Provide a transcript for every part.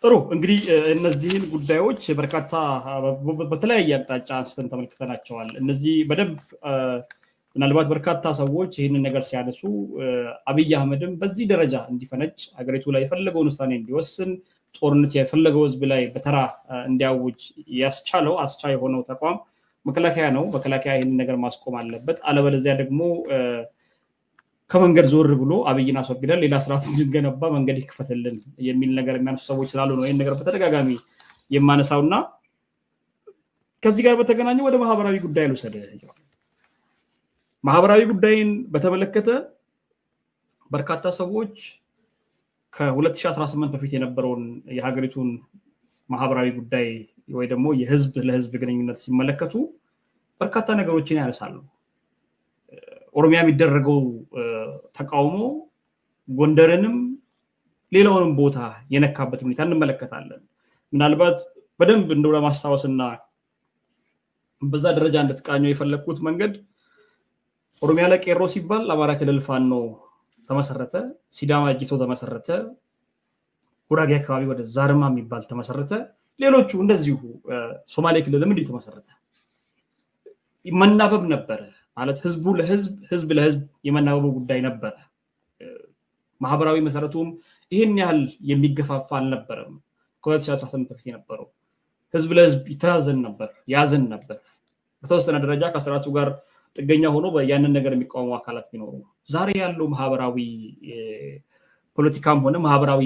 ጥሩ እንግዲህ እነዚህን ጉዳዮች በርካታ በተለያየ አቅጣጫ አንስተን ተመልክተናቸዋል እነዚህ በደንብ ምናልባት በርካታ ሰዎች ይህንን ነገር ሲያነሱ አብይ አህመድም በዚህ ደረጃ እንዲፈነጭ ሀገሪቱ ላይ የፈለገውን ውሳኔ እንዲወስን ጦርነት የፈለገው ህዝብ ላይ በተራ እንዲያውጅ ያስቻለው አስቻይ ሆነው ተቋም መከላከያ ነው መከላከያ ይህንን ነገር ማስቆም አለበት አለበለዚያ ደግሞ ከመንገድ ዞር ብሎ አብይን አስወግደን ሌላ ስርዓት እንድንገነባ መንገድ ይከፈተልን የሚል ነገር የሚያነሱ ሰዎች ስላሉ ነው ይሄን ነገር በተደጋጋሚ የማነሳውና ከዚህ ጋር በተገናኘ ወደ ማህበራዊ ጉዳይ ልውሰድ ማህበራዊ ጉዳይን በተመለከተ በርካታ ሰዎች ከ2018 በፊት የነበረውን የሀገሪቱን ማህበራዊ ጉዳይ ወይ ደግሞ የህዝብ ለህዝብ ግንኙነት ሲመለከቱ በርካታ ነገሮችን ያነሳሉ ኦሮሚያ የሚደረገው ተቃውሞ ጎንደርንም ሌላውንም ቦታ የነካበት ሁኔታ እንመለከታለን ምናልባት በደንብ እንደው ለማስታወስና በዛ ደረጃ እንድትቃኘው የፈለኩት መንገድ ኦሮሚያ ላይ ቄሮ ሲባል አማራ ክልል ፋኖ ተመሰረተ ሲዳማ ጂቶ ተመሰረተ ጉራጌ አካባቢ ወደ ዛርማ የሚባል ተመሰረተ ሌሎቹ እንደዚሁ ሶማሌ ክልልም እንዲህ ተመሰረተ መናበብ ነበር ማለት ህዝቡ ለህዝብ የመናበቡ ጉዳይ ነበር ማህበራዊ መሰረቱም ይሄን ያህል የሚገፋፋ አልነበረም ከ2018 በፊት የነበረው ህዝብ ለህዝብ ይተዛዘን ነበር ያዘን ነበር በተወሰነ ደረጃ ከስርዓቱ ጋር ጥገኛ ሆኖ ያንን ነገር የሚቃወሙ አካላት ቢኖሩ ዛሬ ያለው ማህበራዊ ፖለቲካም ሆነ ማህበራዊ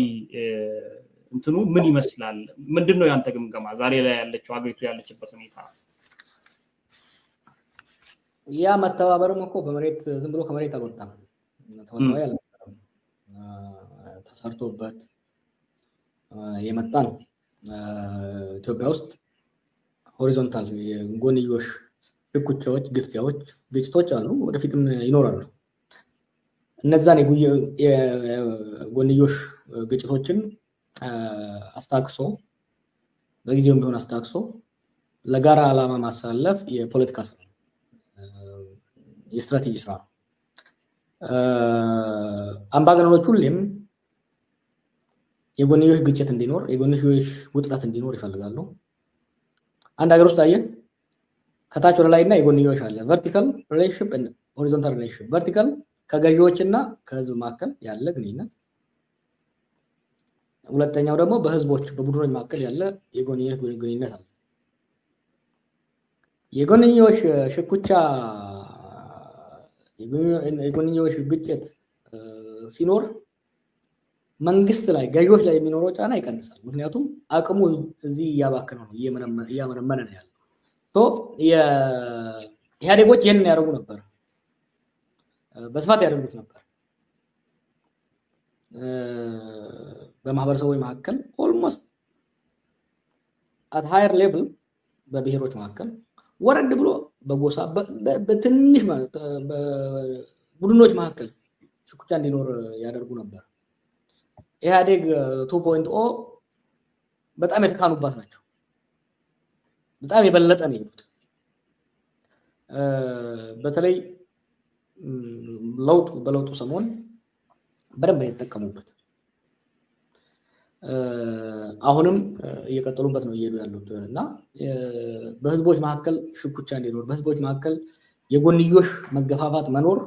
እንትኑ ምን ይመስላል ምንድነው ያንተ ግምገማ ዛሬ ላይ ያለችው ሀገሪቱ ያለችበት ሁኔታ ያ መተባበርም እኮ በመሬት ዝም ብሎ ከመሬት አልወጣም ተወጣው ያልነበረም ተሰርቶበት የመጣ ነው ኢትዮጵያ ውስጥ ሆሪዞንታል የጎንዮሽ ሽኩቻዎች ግፊያዎች ግጭቶች አሉ ወደፊትም ይኖራሉ እነዛን የጎንዮሽ ግጭቶችን አስታክሶ ለጊዜውም ቢሆን አስታክሶ ለጋራ ዓላማ ማሳለፍ የፖለቲካ ስራ የስትራቴጂ ስራ አምባገነኖች ሁሌም የጎንዮሽ ግጭት እንዲኖር የጎንዮሽ ውጥረት እንዲኖር ይፈልጋሉ አንድ ሀገር ውስጥ አየህ ከታች ወደ ላይና የጎንዮሽ አለ ቨርቲካል ሪሌሽንሺፕ እና ሆሪዞንታል ሪሌሽንሺፕ ቨርቲካል ከገዢዎችና ከህዝብ መካከል ያለ ግንኙነት ሁለተኛው ደግሞ በህዝቦች በቡድኖች መካከል ያለ የጎንዮሽ ግንኙነት አለ የጎንዮሽ ሽኩቻ የጎንዮሽ ግጭት ሲኖር መንግስት ላይ ገዢዎች ላይ የሚኖረው ጫና ይቀንሳል ምክንያቱም አቅሙ እዚህ ያባከነ ነው ያመነመነ ነው ያለው ሶ የኢህአዴጎች ይሄንን ያደርጉ ነበር በስፋት ያደርጉት ነበር በማህበረሰቦች መካከል ኦልሞስት አት ሃየር ሌቭል በብሔሮች መካከል ወረድ ብሎ በጎሳ በትንሽ ቡድኖች መካከል ሽኩቻ እንዲኖር ያደርጉ ነበር ኢህአዴግ 2.0 በጣም የተካኑባት ናቸው በጣም የበለጠ ነው ይሉት በተለይ በለውጡ ሰሞን በደንብ የተጠቀሙበት አሁንም እየቀጠሉበት ነው እየሄዱ ያሉት እና በህዝቦች መካከል ሽኩቻ እንዲኖር በህዝቦች መካከል የጎንዮሽ መገፋፋት መኖር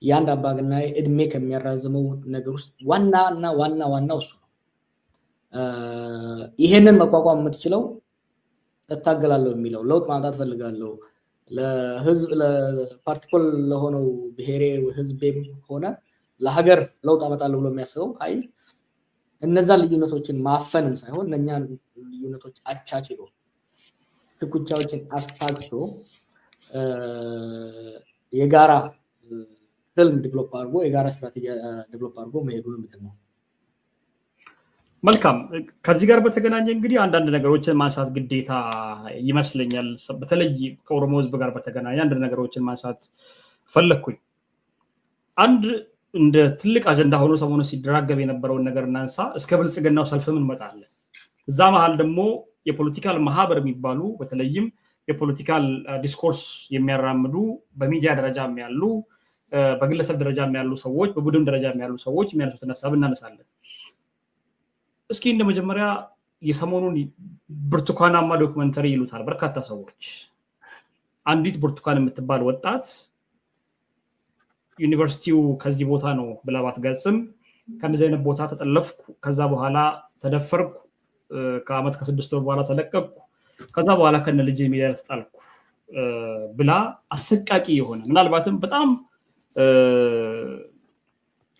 ያንድ አባገና እድሜ ከሚያራዝመው ነገር ውስጥ ዋናው እሱ ነው ይሄንን መቋቋም የምትችለው ተታገላለሁ የሚለው ለውጥ ማምጣት ፈልጋለሁ ለህዝብ ለፓርቲኩል ለሆነው ብሔሬ ህዝብም ሆነ ለሀገር ለውጥ አመጣለሁ ብሎ የሚያስበው አይ እነዛ ልዩነቶችን ማፈንም ሳይሆን እነኛን ልዩነቶች አቻችሎ ሽኩቻዎችን አስታግሶ የጋራ ህልም ዲቨሎፕ አድርጎ የጋራ ስትራቴጂ ዲቨሎፕ አድርጎ መሄዱ ነው የሚጠቅመው መልካም ከዚህ ጋር በተገናኘ እንግዲህ አንዳንድ ነገሮችን ማንሳት ግዴታ ይመስለኛል በተለይ ከኦሮሞ ህዝብ ጋር በተገናኘ አንድ ነገሮችን ማንሳት ፈለኩኝ አንድ እንደ ትልቅ አጀንዳ ሆኖ ሰሞኑን ሲደራገብ የነበረውን ነገር እናንሳ እስከ ብልጽግናው ሰልፍም እንመጣለን እዛ መሃል ደግሞ የፖለቲካል ማህበር የሚባሉ በተለይም የፖለቲካል ዲስኮርስ የሚያራምዱ በሚዲያ ደረጃም ያሉ በግለሰብ ደረጃም ያሉ ሰዎች በቡድን ደረጃም ያሉ ሰዎች የሚያነሱትን ሐሳብ እናነሳለን እስኪ እንደመጀመሪያ የሰሞኑን ብርቱካናማ ዶክመንተሪ ይሉታል በርካታ ሰዎች አንዲት ብርቱካን የምትባል ወጣት ዩኒቨርሲቲው ከዚህ ቦታ ነው ብላ ባትገልጽም ከነዚህ አይነት ቦታ ተጠለፍኩ ከዛ በኋላ ተደፈርኩ ከአመት ከ6 ወር በኋላ ተለቀቅኩ ከዛ በኋላ ከነ ልጅ ሚዲያ ተጣልኩ ብላ አሰቃቂ የሆነ ምናልባትም በጣም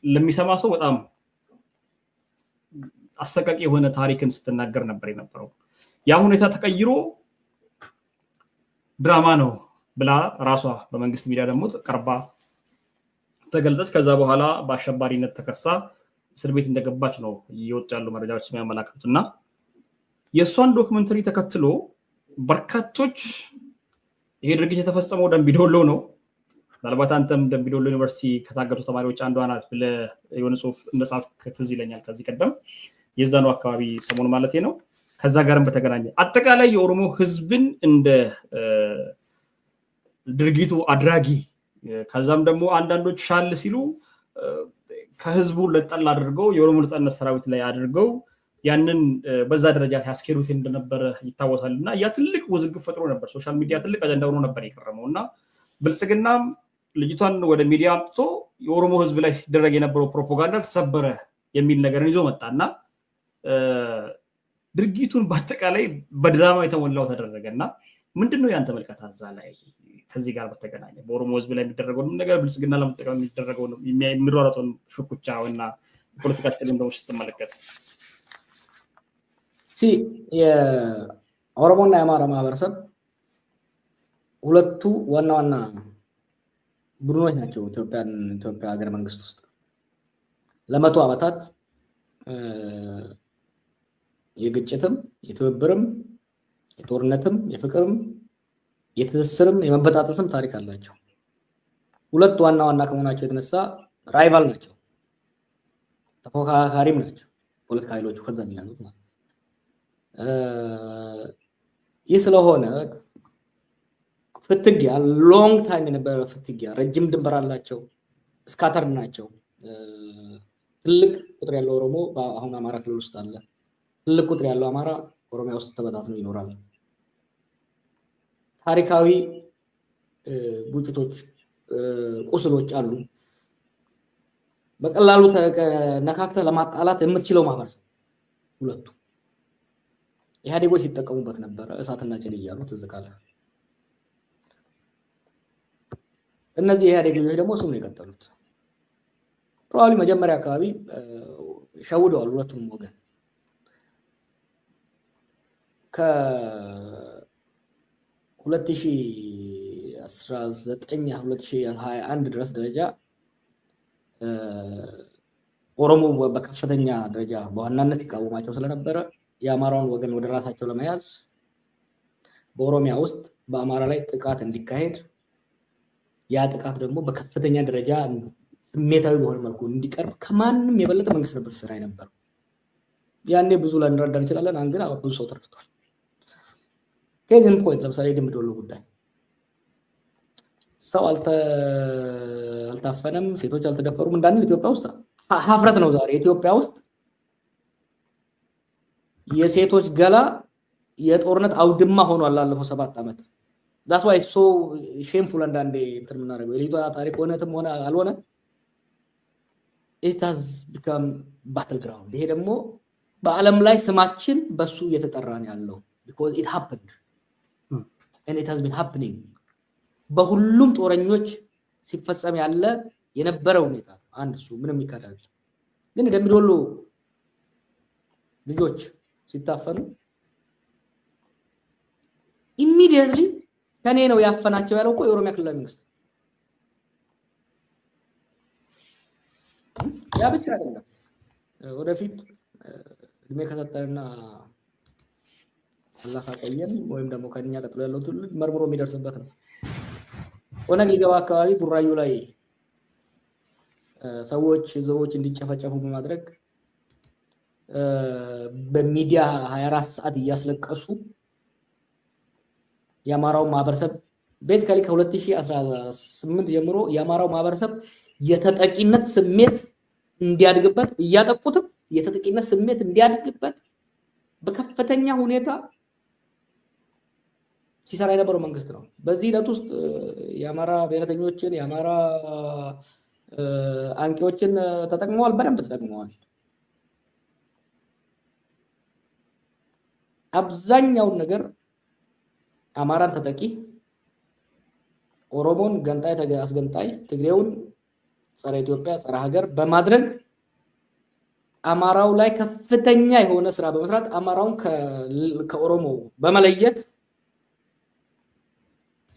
ለሚሰማ ሰው በጣም አሰቃቂ የሆነ ታሪክን ስትናገር ነበር የነበረው ያ ሁኔታ ተቀይሮ ድራማ ነው ብላ ራሷ በመንግስት ሚዲያ ደግሞ ቀርባ ተገልጸች ከዛ በኋላ በአሸባሪነት ተከሳ እስር ቤት እንደገባች ነው ይወጣ ያሉ መረጃዎች የሚያመላክቱና የሷን ዶክመንተሪ ተከትሎ በርካቶች ይሄ ድርጊት የተፈጸመው ደምቢዶሎ ነው ምናልባት አንተም ደምቢዶሎ ዩኒቨርሲቲ ከታገቱ ተማሪዎች አንዷ ናት ብለ የሆነ ጽሁፍ እንደጻፍክ ትዝ ይለኛል ከዚህ ቀደም የዛኑ አካባቢ ሰሞኑ ማለት ነው ከዛ ጋርም በተገናኘ አጠቃላይ የኦሮሞ ህዝብን እንደ ድርጊቱ አድራጊ ከዛም ደግሞ አንዳንዶች ሻል ሲሉ ከህዝቡ ለጠል አድርገው የኦሮሞ ነጻነት ሰራዊት ላይ አድርገው ያንን በዛ ደረጃ ሲያስኬዱት እንደነበረ ይታወሳልና ያ ትልቅ ውዝግብ ፈጥሮ ነበር ሶሻል ሚዲያ ትልቅ አጀንዳ ሆኖ ነበር የቀረመውና ብልጽግናም ልጅቷን ወደ ሚዲያ አምጥቶ የኦሮሞ ህዝብ ላይ ሲደረግ የነበረው ፕሮፓጋንዳ ተሰበረ የሚል ነገርን ይዞ መጣና ድርጊቱን በአጠቃላይ በድራማ የተሞላው ተደረገና ምንድነው ያንተ መልከታ እዛ ላይ ከዚህ ጋር በተገናኘ በኦሮሞ ህዝብ ላይ የሚደረገው ነገር ብልጽግና ለመጠቀም የሚደረገው ነው የሚሯሯጠው ሹኩቻውና ፖለቲካ ጥቅም ነው ስትመለከት የኦሮሞና የአማራ ማህበረሰብ ሁለቱ ዋና ቡድኖች ናቸው ኢትዮጵያ ሀገር መንግስት ውስጥ ለመቶ ዓመታት የግጭትም የትብብርም የጦርነትም የፍቅርም የትስስርም የመበጣጠስም ታሪክ አላቸው ሁለት ዋና ከመሆናቸው የተነሳ ራይቫል ናቸው ተፎካካሪም ናቸው ፖለቲካ ኃይሎች ከዛም ያሉት ማለት ስለሆነ ፍትጊያ ሎንግ ታይም የነበረ ፍትጊያ ረጅም ድንበር አላቸው ስካተር ናቸው ትልቅ ቁጥር ያለው ኦሮሞ አሁን አማራ ክልል ውስጥ አለ ትልቅ ቁጥር ያለው አማራ ኦሮሚያ ውስጥ ተበታትኖ ይኖራል ታሪካዊ ቡጭቶች ቁስሎች አሉ በቀላሉ ነካክተ ለማጣላት የምትችለው ማህበረሰብ ሁለቱ ኢህአዴጎች ይተቀሙበት ነበር እሳትና ጭድ ይያሉ ተዘካለ እነዚህ ኢህአዴጎች ደግሞ እሱን የቀጠሉት ፕሮባብሊ መጀመሪያ አካባቢ ሸውደዋል ሁለቱም ወገን ከ2019 2021 ድረስ ደረጃ ኦሮሞ በከፍተኛ ደረጃ በዋናነት ይቃወማቸው ስለነበረ የአማራውን ወገን ወደ ራሳቸው ለመያዝ በኦሮሚያ ውስጥ በአማራ ላይ ጥቃት እንዲካሄድ ያ ጥቃት ደግሞ በከፍተኛ ደረጃ ስሜታዊ በሆነ መልኩ እንዲቀርብ ከማንም የበለጠ መንግስት ነበር ስራ ነበር ያኔ ብዙ ለንረዳ እንችላለን አንግራ ብዙ ሰው ተርክቷል ከዚህም ፖይንት ለምሳሌ ደምቢዶሎ ጉዳይ ሰው አልታፈነም ሴቶች አልተደፈሩም እንዳንል ኢትዮጵያ ውስጥ ሀፍረት ነው ዛሬ ኢትዮጵያ ውስጥ የሴቶች ገላ የጦርነት አውድማ ሆኗል ላለፈው 7 አመት that's why so shameful አንዳንዴ እንትን ምናረጋው የሊቷ ታሪክ ሆነትም ሆነ አልሆነ it has become battleground ይሄ ደግሞ በአለም ላይ ስማችን በሱ እየተጠራ ነው ያለው because it happened and it has been happening በሁሉም ጦረኞች ሲፈጸም ያለ የነበረው ሁኔታ አንድ እሱ ምንም ይካዳል ግን ደምቢዶሎ ልጆች ሲታፈኑ immediately ከኔ ነው ያፈናቸው ያለው እኮ የኦሮሚያ ክልላዊ መንግስት ያ ብቻ አይደለም ወደፊት እድሜ ከሰጠና አላህ ካቀየም ወይም ደግሞ ከኛ ቀጥሎ ያለው ትውልድ መርምሮ የሚደርስበት ነው ኦነግ ሊገባ አካባቢ ቡራዩ ላይ ሰዎች እንዲጨፈጨፉ በማድረግ በሚዲያ 24 ሰዓት እያስለቀሱ የአማራው ማህበረሰብ ቤዚካሊ ከ2018 ጀምሮ የአማራው ማህበረሰብ የተጠቂነት ስሜት እንዲያድግበት እያጠቁትም የተጠቂነት ስሜት እንዲያድግበት በከፍ በከፍተኛ ሁኔታ ሲሰራ የነበረው መንግስት ነው። በዚህ ሂደት ውስጥ የአማራ ብሔረተኞችን የአማራ አንቂዎችን ተጠቅመዋል፣ በደንብ ተጠቅመዋል። አብዛኛውን ነገር አማራን ተጠቂ፣ ኦሮሞን ገንጣይ አስገንጣይ፣ ትግሬውን ጸረ ኢትዮጵያ ጸረ ሀገር በማድረግ አማራው ላይ ከፍተኛ የሆነ ስራ በመስራት አማራውን ከኦሮሞ በመለየት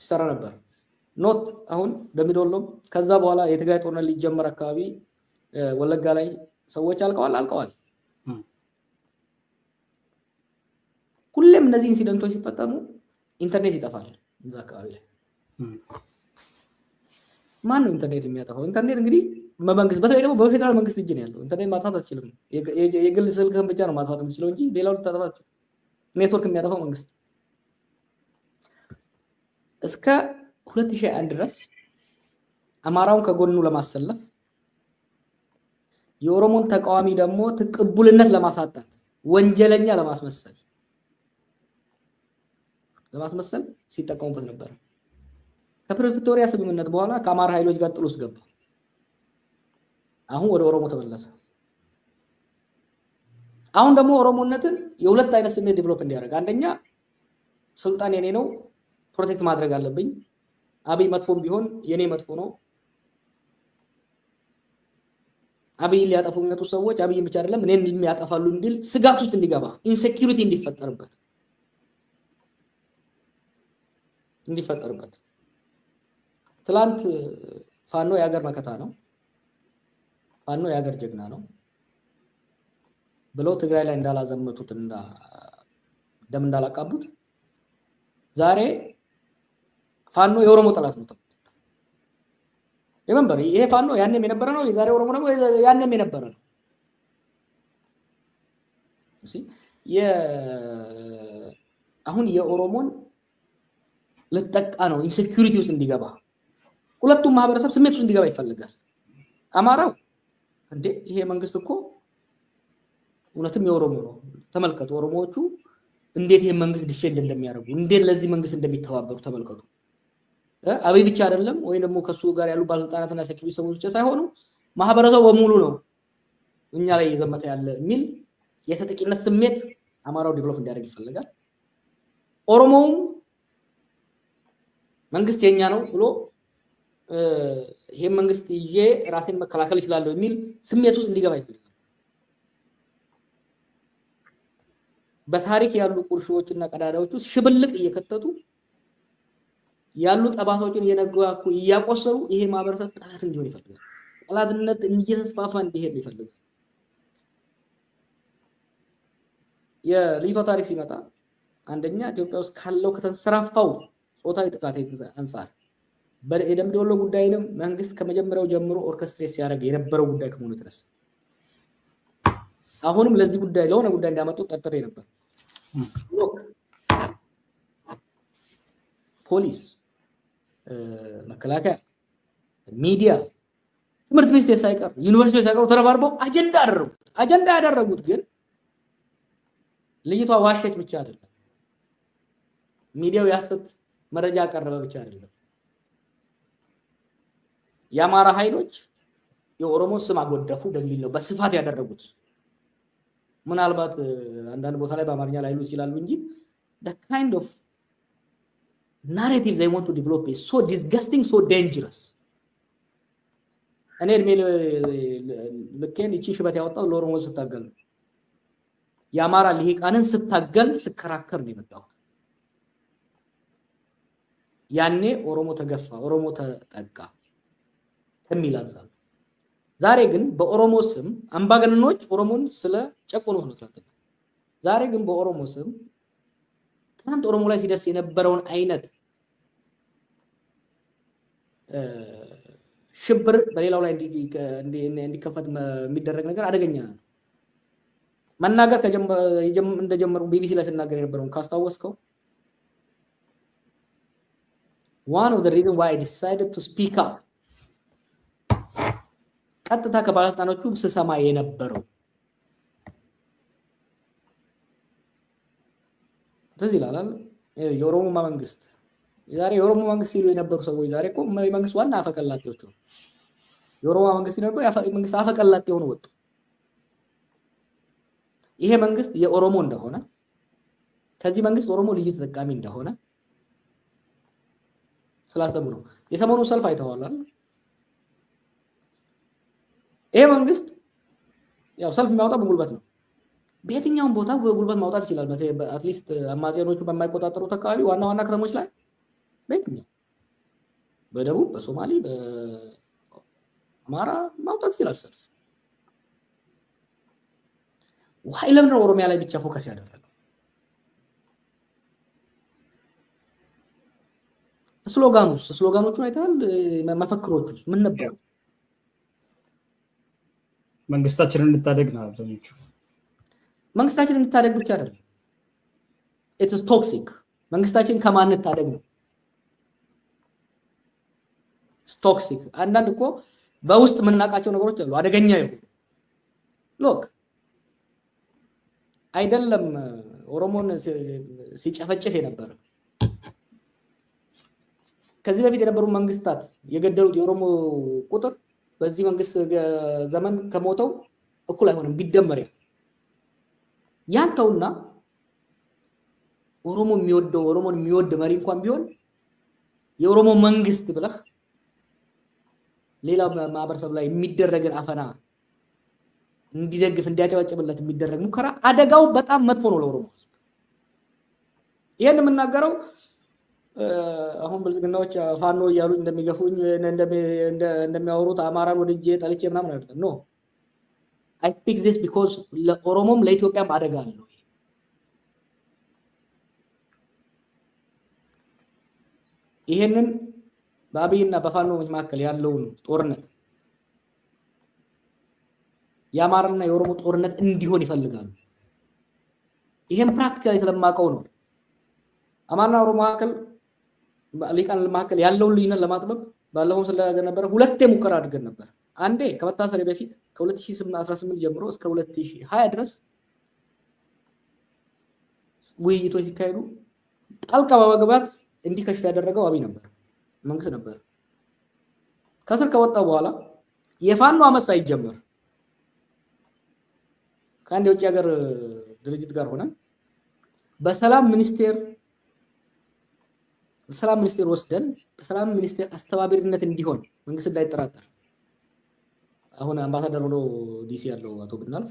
ሲሰራ ነበር። ኖት አሁን ደምቢዶሎ ከዛ በኋላ የትግራይ ጦርነት ሊጀመር አካባቢ ወለጋ ላይ ሰዎች አልቀዋል። ሁሌም እነዚህ ኢንሲደንቶች ሲፈጠሙ ኢንተርኔት ይጠፋል እዛ አካባቢ ላይ። ማን ነው ኢንተርኔት የሚያጠፋው? ኢንተርኔት እንግዲህ በመንግስት በተለይ ደግሞ በፌደራል መንግስት እጅ ነው ያለው። ኢንተርኔት ማጥፋት አትችልም። የግል ስልክህን ብቻ ነው ማጥፋት የምትችለው እንጂ ሌላውን ልታጠፋ አትችልም። ኔትወርክ የሚያጠፋው መንግስት። እስከ 2001 ድረስ አማራውን ከጎኑ ለማሰለፍ የኦሮሞን ተቃዋሚ ደግሞ ተቀቡልነት ለማሳጣት ወንጀለኛ ለማስመሰል ሲጠቀሙበት ነበር። ከፕሪቶሪያ ስምምነት በኋላ ከአማራ ኃይሎች ጋር ጥሎስ ገባ። አሁን ወደ ኦሮሞ ተመለሰ። አሁን ደግሞ ኦሮሞነትን የሁለት አይነት ስሜት ዴቨሎፕ እንዲያደርግ፣ አንደኛ ስልጣን የኔ ነው ፕሮቴክት ማድረግ አለብኝ፣ አብይ መጥፎም ቢሆን የኔ መጥፎ ነው፣ አብይ ሊያጠፉ የሚመጡ ሰዎች አብይን ብቻ አይደለም እኔን የሚያጠፋሉ እንዲል ስጋት ውስጥ እንዲገባ፣ ኢንሴኩሪቲ እንዲፈጠርበት ትላንት ፋኖ የሀገር መከታ ነው፣ ፋኖ የሀገር ጀግና ነው ብለው ትግራይ ላይ እንዳላዘመቱትና ደም እንዳላቃቡት ዛሬ ፋኖ የኦሮሞ ጠላት ነው ተብሎ remember ይሄ ፋኖ ያንንም የነበረ ነው፣ የዛሬ ኦሮሞ ነው ያንንም የነበረ ነው። እሺ አሁን የኦሮሞን ለተጠቃ ነው ኢንሴኩሪቲ ውስጥ እንዲገባ ሁለቱም ማህበረሰብ ስሜት ውስጥ እንዲገባ ይፈልጋል። አማራው እንዴ ይሄ መንግስት እኮ እውነትም የኦሮሞ ነው፣ ተመልከቱ ኦሮሞዎቹ እንዴት ይሄ መንግስት ዲፌንድ እንደሚያደርጉ እንዴት ለዚህ መንግስት እንደሚተባበሩ ተመልከቱ። አብይ ብቻ አይደለም ወይ ደግሞ ከሱ ጋር ያሉ ባለስልጣናትና ሴኩሪቲ ሰዎች ብቻ ሳይሆኑ ማህበረሰቡ በሙሉ ነው እኛ ላይ እየዘመተ ያለ የሚል የተጠቂነት ስሜት አማራው ዴቨሎፕ እንዲያደርግ ይፈልጋል። ኦሮሞው መንግስት የኛ ነው ብሎ ይሄ መንግስት ይዤ ራሴን መከላከል ይችላል የሚል ስሜት ውስጥ እንዲገባ ይፈልጋል። በታሪክ ያሉ ቁርሾችና ቀዳዳዎች ውስጥ ሽብልቅ እየከተቱ ያሉ ጠባሳዎችን እየነጓኩ እያቆሰሩ ይሄ ማህበረሰብ ጠላት እንዲሆን ይፈልጋል። ጠላትነት እየተስፋፋ እንዲሄድ ይፈልጋል። የልጅቷ ታሪክ ሲመጣ አንደኛ ኢትዮጵያ ውስጥ ካለው ከተንሰራፋው ጾታዊ ጥቃት አንፃር የደምቢዶሎ ጉዳይንም መንግስት ከመጀመሪያው ጀምሮ ኦርኬስትሬት ሲያደርግ የነበረው ጉዳይ ከመሆኑ የተነሳ አሁንም ለዚህ ጉዳይ ለሆነ ጉዳይ እንዲያመጡ ጠርጥሬ ነበር። ፖሊስ፣ መከላከያ፣ ሚዲያ፣ ትምህርት ሚኒስቴር ሳይቀር ዩኒቨርሲቲ ሳይቀር ተረባርበው አጀንዳ ያደረጉት ግን ልጅቷ ዋሸች ብቻ አይደለም፣ ሚዲያው ያስተት መረጃ አቀረበ ብቻ አይደለም። የአማራ ኃይሎች የኦሮሞ ስም አጎደፉ በሚል ነው በስፋት ያደረጉት። ምናልባት አንዳንድ ቦታ ላይ በአማርኛ ላይ ይችላሉ እንጂ the kind of narrative they want to develop is so disgusting, so dangerous. እኔ እድሜ ልኬን እቺ ሽበት ያወጣው ለኦሮሞ ስታገል የአማራ ልሂቃንን ስታገል ስከራከር ነው የመጣው። ያኔ ኦሮሞ ተገፋ፣ ኦሮሞ ተጠቃ ከሚል አንፃር ዛሬ ግን በኦሮሞ ስም አምባገነኖች ኦሮሞን ስለ ጨቆኑት ነው ተላልተው ዛሬ ግን በኦሮሞ ስም ትናንት ኦሮሞ ላይ ሲደርስ የነበረውን አይነት ሽብር በሌላው ላይ እንዲከፈት የሚደረግ ነገር አደገኛ ነው። መናገር እንደጀመሩ ቢቢሲ ላይ ሲናገር የነበረውን ካስታወስከው one of the reasons why I decided to speak up ቀጥታ ከባለስልጣኖቹ ስሰማ የነበረው ትዝ ይላል የኦሮሞ መንግስት ዛሬ የኦሮሞ መንግስት ሲሉ የነበሩ ሰዎች ዛሬ እኮ መንግስት ዋና አፈቀላጤዎች ነው የኦሮሞ መንግስት ሲነበው መንግስት አፈቀላጤ ሆኖ ወጡ ይሄ መንግስት የኦሮሞ እንደሆነ ከዚህ መንግስት ኦሮሞ ልዩ ተጠቃሚ እንደሆነ ስላሰቡ ነው የሰሞኑ ሰልፍ አይተዋል ይሄ መንግስት ያው ሰልፍ የሚያወጣው በጉልበት ነው በየትኛውም ቦታ በጉልበት ማውጣት ይችላል አትሊስት አማጺያኖቹ በማይቆጣጠሩት አካባቢ ዋና ከተሞች ላይ በየትኛው በደቡብ በሶማሌ በአማራ ማውጣት ይችላል ሰልፍ ዋይ ለምን ነው ኦሮሚያ ላይ ብቻ ፎከስ ያደረገው ስሎጋኖቹ አይታል መፈክሮቹ ምን ነበሩ መንግስታችንን እንታደግ ነው አብዛኞቹ መንግስታችንን እንታደግ ብቻ አይደለም it is toxic መንግስታችን ከማን እንታደግ ነው toxic አንዳንድ እኮ በውስጥ ምንናቃቸው ነገሮች አሉ አደገኛ ይሁን ሎክ አይደለም ኦሮሞን ሲጨፈጨፍ የነበረ ከዚህ በፊት የነበሩ መንግስታት የገደሉት የኦሮሞ ቁጥር በዚህ መንግስት ዘመን ከሞተው እኩል አይሆንም ቢደመር ያንተውና ኦሮሞን የሚወድ መሪ እንኳን ቢሆን የኦሮሞ መንግስት ብለህ ሌላ ማህበረሰብ ላይ የሚደረግን አፈና እንዲደግፍ እንዲያጨበጭብለት የሚደረግ ሙከራ አደጋው በጣም መጥፎ ነው ለኦሮሞ ይሄን የምናገረው አሁን ብልጽግናዎች ፋኖ እያሉ እንደሚገፉኝ እንደሚያወሩት አማራን ወድጄ ጠልቼ ምናምን አይደለም ኖ I speak this because ለኦሮሞም ለኢትዮጵያም አደጋ አለው ይሄንን በአብይና በፋኖ መካከል ያለውን ጦርነት የአማራና የኦሮሞ ጦርነት እንዲሆን ይፈልጋሉ ይሄን ፕራክቲካሊ ስለማቀው ነው አማራና ኦሮሞ መካከል ያለውን ልዩነት ለማጥበብ ባለፈው ስለነበረ ሁለቴ ሙከራ አድርገን ነበር አንዴ ከመታሰሪ በፊት ከ2018 ጀምሮ እስከ 2020 ድረስ ውይይቶች ሲካሄዱ ጣልቃ በመግባት እንዲከሽፍ ያደረገው አብይ ነበር መንግስት ነበር ከስር ከወጣው በኋላ የፋኖ አመጽ ሳይጀመር ከአንድ የውጭ ሀገር ድርጅት ጋር ሆነ በሰላም ሚኒስቴር ወስደን በሰላም ሚኒስቴር አስተባባሪነት እንዲሆን መንግስት እንዳይጠራጠር አሁን አምባሳደር ሆኖ ዲሲ ያለው አቶ ብናልፍ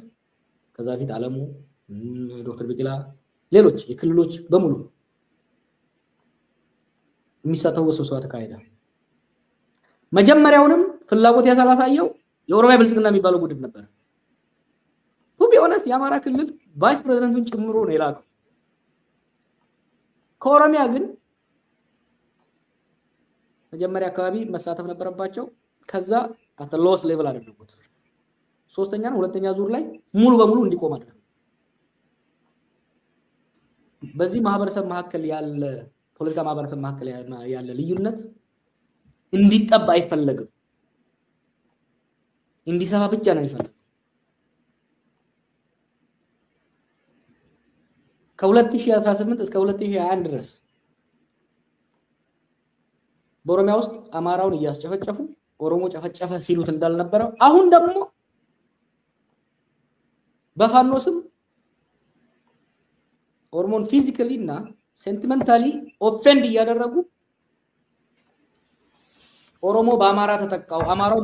ከዛ ፊት አለሙ ዶክተር ቢቂላ ሌሎች የክልሎች በሙሉ የሚሳተፉ ስብሰባ ተካሄደ መጀመሪያውንም ፍላጎት ያሳላሳየው የኦሮሚያ ብልጽግና የሚባለው ቡድን ነበር to be honest የአማራ ክልል ቫይስ ፕሬዝዳንቱን ጨምሮ ነው የላከው ከኦሮሚያ ግን መጀመሪያ አካባቢ መሳተፍ ነበረባቸው ከዛ at the lowest level አደረጉት ሶስተኛና ሁለተኛ ዙር ላይ ሙሉ በሙሉ እንዲቆም አደረጉ በዚህ ማህበረሰብ መካከል ያለ ፖለቲካ ማህበረሰብ መካከል ያለ ልዩነት እንዲጠባ አይፈለግም እንዲሰፋ ብቻ ነው የሚፈልገው ከ2018 እስከ 2021 ድረስ በኦሮሚያ ውስጥ አማራውን እያስጨፈጨፉ ኦሮሞ ጨፈጨፈ ሲሉት እንዳልነበረ አሁን ደግሞ በፋኖ ስም ኦሮሞን ፊዚካሊ እና ሴንቲሜንታሊ ኦፌንድ እያደረጉ ኦሮሞ በአማራ ተጠቃው አማራው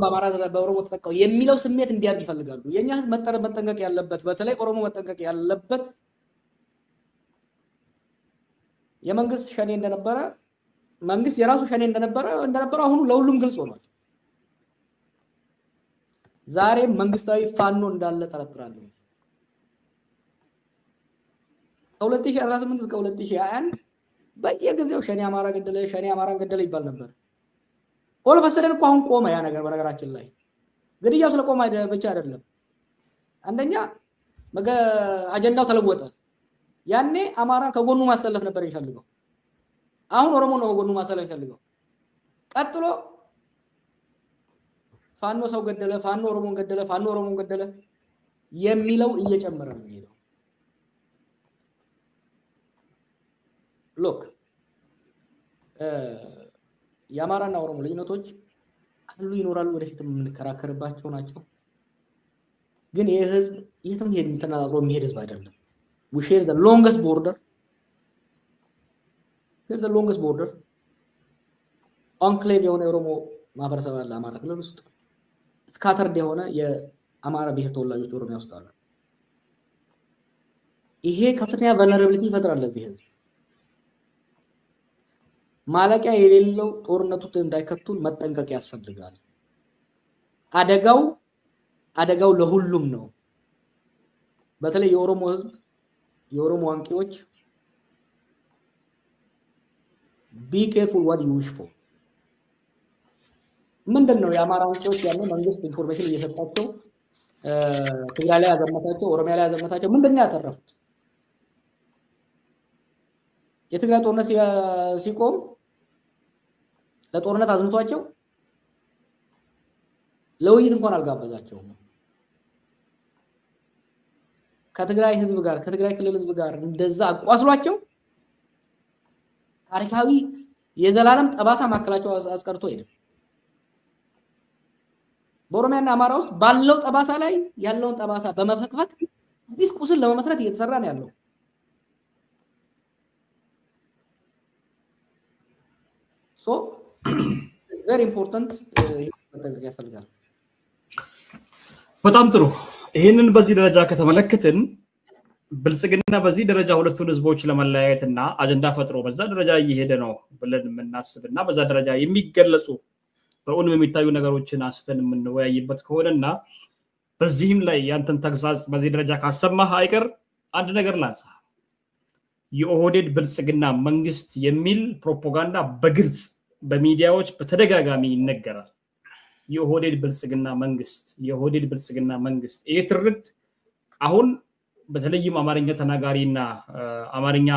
በኦሮሞ ተጠቃው የሚለው ስሜት እንዲያርግ ይፈልጋሉ የኛ ህዝብ መጠንቀቅ ያለበት በተለይ ኦሮሞ መጠንቀቅ ያለበት የመንግስት ሸኔ እንደነበረ መንግስት የራሱ ሸኔ እንደነበረ አሁን ለሁሉም ግልጽ ሆኗል ዛሬ መንግስታዊ ፋኖ እንዳለ ተረጥራለሁ ከ2018 እስከ 2021 በየጊዜው ሸኔ አማራ ገደለ ይባል ነበር ኦል ፈሰደን እኮ አሁን ቆመ ያ ነገር በነገራችን ላይ ግድያው ስለቆመ ብቻ አይደለም አንደኛ አጀንዳው ተለወጠ ያኔ አማራ ከጎኑ ማሰለፍ ነበር የሚፈልገው አሁን ኦሮሞ ነው ከጎኑ ማሰለፍ የሚፈልገው ቀጥሎ ፋኖ ሰው ገደለ ፋኖ ኦሮሞን ገደለ የሚለው እየጨመረ ነው የሚሄደው ሎክ የአማራና ኦሮሞ ልዩነቶች አሉ ይኖራሉ ወደፊት የምንከራከርባቸው ናቸው ግን የህዝብ የትም ሄድ ተናግሮ የሚሄድ ህዝብ አይደለም we share the longest border here's the longest border enclave የሆነ ኦሮሞ ማህበረሰብ አለ አማራ ክልል ውስጥ ስካተርድ የሆነ የአማራ ብሔር ተወላጆች ኦሮሚያ ውስጥ አሉ ይሄ ከፍተኛ vulnerability ይፈጥራል ለዚህ ህዝብ ማለቂያ የሌለው ጦርነቱ እንዳይከቱን መጠንቀቅ ያስፈልጋል አደጋው ለሁሉም ነው በተለይ የኦሮሞ ህዝብ የኦሮሞ አንቂዎች be careful what you wish for ምንድነው የአማራ አንቂዎች ያለው መንግስት ኢንፎርሜሽን እየሰጣቸው ትግራይ ላይ ያዘመታቸው ኦሮሚያ ላይ ያዘመታቸው ምንድነው ያተረፉት የትግራይ ጦርነት ሲቆም ለጦርነት አዝምቷቸው ለውይይት እንኳን አልጋበዛቸውም ከትግራይ ህዝብ ጋር ከትግራይ ክልል ህዝብ ጋር እንደዛ አቋስሏቸው ታሪካዊ የዘላለም ጠባሳ ማከላቸው አስቀርቶ ሄደ በኦሮሚያና አማራ ውስጥ ባለው ጠባሳ ላይ ያለውን ጠባሳ በመፈክፈክ ዲስኩስን ለመመስረት እየተሰራ ነው ያለው so very important መጠንቀቅ ያስፈልጋል በጣም ጥሩ ይሄንን በዚህ ደረጃ ከተመለከትን ብልጽግና በዚህ ደረጃ ሁለቱን ህዝቦች ለማለያየትና አጀንዳ ፈጥሮ በዛ ደረጃ እየሄደ ነው ብለን እናስብና በዛ ደረጃ የሚገለጹ በእውንም የሚታዩ ነገሮችን አስተን የምንወያይበት ከሆነና በዚህም ላይ ያንተን ተግዛዝ በዚህ ደረጃ ካሰማህ አይቀር አንድ ነገር ላንሳ የኦህዴድ ብልጽግና መንግስት የሚል ፕሮፓጋንዳ በግልጽ በሚዲያዎች በተደጋጋሚ ይነገራል የኦህዴድ ብልጽግና መንግስት ይሄ ትርክት አሁን በተለይም አማርኛ ተናጋሪና አማርኛ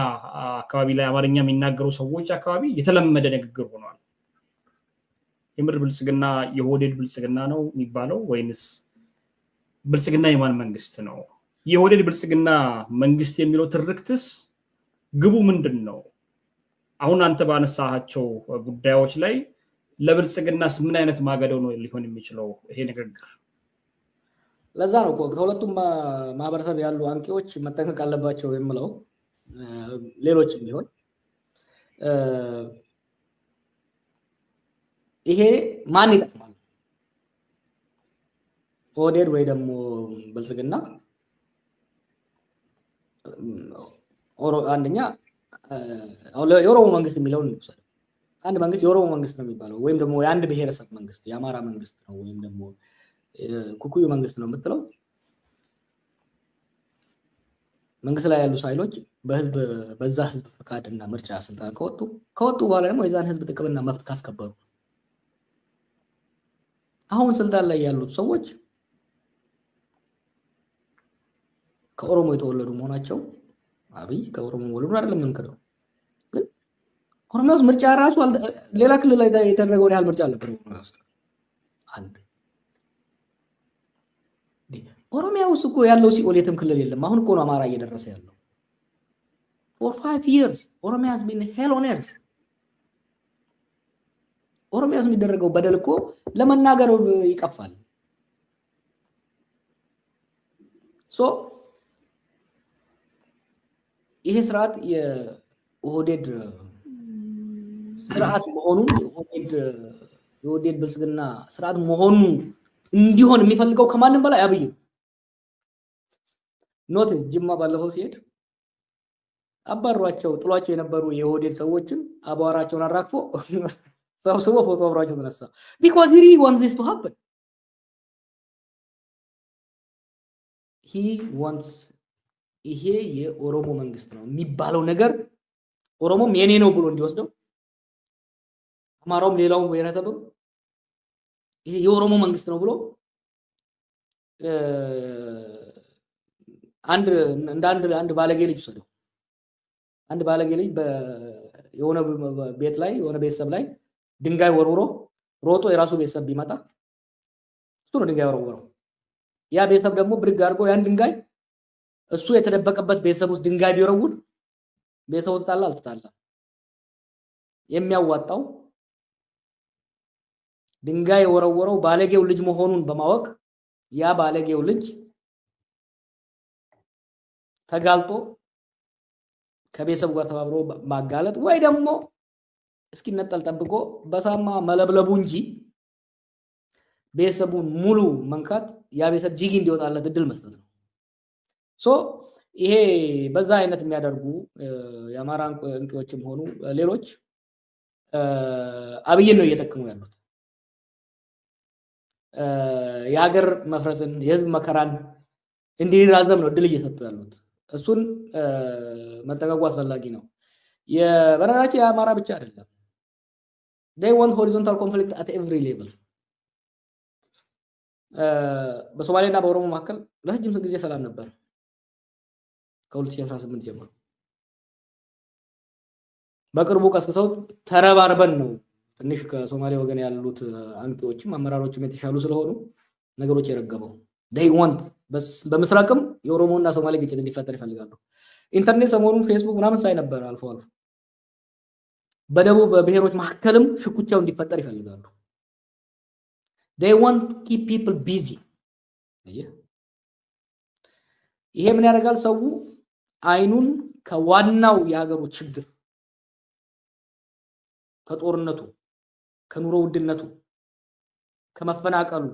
አካባቢ ላይ አማርኛ የሚናገሩ ሰዎች አካባቢ የተለመደ ንግግር ሆኗል የምር ብልጽግና የኦህዴድ ብልጽግና ነው የሚባለው ወይንስ ብልጽግና የማን መንግስት ነው የኦህዴድ ብልጽግና መንግስት የሚለው ትርክትስ ግቡ ምንድነው አሁን አንተ ባነሳሃቸው ጉዳዮች ላይ ለብልጽግናስ ምን አይነት ማገደው ነው ሊሆን የሚችለው ይሄ ንግግር ለዛ ነው ከሁለቱም ማህበረሰብ ያሉ አንቂዎች መጠንቀቅ አለባቸው የምለው ሌሎችም ቢሆን ይሄ ማን ይጠቅማል ኦህዴድ ወይ ደግሞ ብልጽግና አንደኛ የኦሮሞ መንግስት የሚለውን ነው አንድ መንግስት የኦሮሞ መንግስት ነው የሚባለው ወይም ደግሞ የአንድ ብሔረሰብ መንግስት የአማራ መንግስት ነው ወይም ደግሞ ኩኩዩ መንግስት ነው የምትለው መንግስት ላይ ያሉ ሳይሎች በህዝብ በዛ ህዝብ ፈቃድና ምርጫ ስልጣን ከወጡ በኋላ ደግሞ የዛን ህዝብ ጥቅምና መብት ካስከበሩ አሁን ስልጣን ላይ ያሉት ሰዎች ከኦሮሞ የተወለዱ መሆናቸው አብይ ከኦሮሞ ወለዱ አይደለም እንከደው ግን ኦሮሚያ ውስጥ ምርጫ ራሱ ሌላ ክልል ላይ የተደረገው ያህል ምርጫ አልነበረ ኦሮሚያ ውስጥ አንድ ኦሮሚያ ውስጥ እኮ ያለው ሲኦል የትም ክልል የለም አሁን እኮ ነው አማራ እየደረሰ ያለው for 5 years ኦሮሚያ has been hell on earth ኦሮሚያ ውስጥ የሚደረገው በደል እኮ ለመናገር ይቀፋል so ይሄ ስርዓት የኦህዴድ ስርዓት መሆኑን የኦህዴድ ብልጽግና ስርዓት መሆኑን እንዲሆን የሚፈልገው ከማንም በላይ አብይ ኖት ጅማ ባለፈው ሲሄድ አባሯቸው ጥሏቸው የነበሩ የኦህዴድ ሰዎችን አባራቸውን አራክፎ ሰብስቦ ፎቶ አብራቸው ተነሳ because he really wants this to happen he wants ይሄ የኦሮሞ መንግስት ነው የሚባለው ነገር ኦሮሞም የኔ ነው ብሎ እንዲወስደው አማራውም ሌላው ብሔረሰብም ይሄ የኦሮሞ መንግስት ነው ብሎ አንድ ባለጌ ልጅ ወሰደው አንድ ባለጌ ልጅ የሆነ ቤት ላይ የሆነ ቤተሰብ ላይ ድንጋይ ወርውሮ ሮጦ የራሱ ቤተሰብ ቢመጣ እሱ ነው ድንጋይ ወርውሮ ያ ቤተሰብ ደግሞ ብድግ አድርጎ ያን ድንጋይ እሱ የተደበቀበት ቤተሰብ ውስጥ ድንጋይ ቢወረውር ቤተሰቡ ተጣላ የሚያዋጣው ድንጋይ ወረወረው ባለጌው ልጅ መሆኑን በማወቅ ያ ባለጌው ልጅ ተጋልጦ ከቤተሰቡ ጋር ተባብሮ ማጋለጥ ወይ ደግሞ እስኪነጠል ጠብቆ በሳማ መለብለቡ እንጂ ቤተሰቡን ሙሉ መንካት ያ ቤተሰብ ጂግ እንዲወጣለት እድል መስጠት ነው። ሶ ይሄ በዛ አይነት የሚያደርጉ የአማራ እንቂዎችም ሆኑ ሌሎች አብይን ነው እየተከሙ ያሉት። የሀገር መፍረስን የህዝብ መከራን እንዲራዘም ነው እድል እየሰጡ ያሉት። እሱን መጠንቀቁ አስፈላጊ ነው። የበረራች የአማራ ብቻ አይደለም። they want horizontal conflict at every level። በሶማሌና በኦሮሞ መካከል ለረጅም ጊዜ ሰላም ነበር ከ2018 ጀምሮ። በቅርቡ ቀስቅሰው ተረባርበን ነው ትንሽ ከሶማሌ ወገን ያሉት አንቂዎችም አመራሮችም የተሻሉ ስለሆኑ ነገሮች የረገበው። they want በምስራቅም የኦሮሞና ሶማሌ ግጭት እንዲፈጠር ይፈልጋሉ። ኢንተርኔት ሰሞኑን ፌስቡክ ምናምን ሳይ ነበር አልፎ አልፎ በደቡብ በብሔሮች መካከልም ሽኩቻው እንዲፈጠር ይፈልጋሉ። they want to keep people busy። ይሄ ምን ያደርጋል? ሰው አይኑን ከዋናው የሀገሩ ችግር ከጦርነቱ ከኑሮ ውድነቱ ከመፈናቀሉ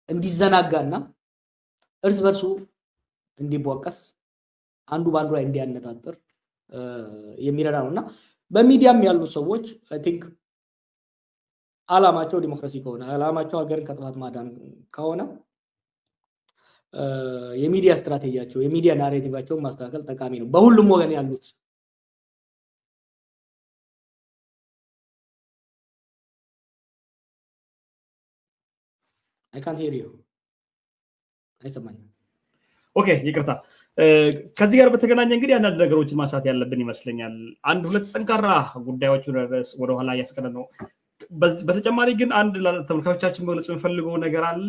እንዲዘናጋና እርስ በርሱ እንዲቦቀስ አንዱ ባንዱ ላይ እንዲያነጣጥር የሚረዳ ነውና በሚዲያም ያሉ ሰዎች አይ ቲንክ አላማቸው ዲሞክራሲ ከሆነ አላማቸው ሀገርን ከጥፋት ማዳን ከሆነ የሚዲያ ስትራቴጂያቸው የሚዲያ ናሬቲቫቸውን ማስተካከል ጠቃሚ ነው በሁሉም ወገን ያሉት። I can't hear you። አይሰማኝም። ኦኬ ይቅርታ። ከዚህ ጋር በተገናኘ እንግዲህ አንዳንድ ነገሮችን ማንሳት ያለብን ይመስለኛል። አንድ ሁለት ጠንካራ ጉዳዮችን ወደ ኋላ ያስቀረን ነው። በተጨማሪ ግን አንድ ለተመልካቾቻችን መግለጽ የምፈልገው ነገር አለ።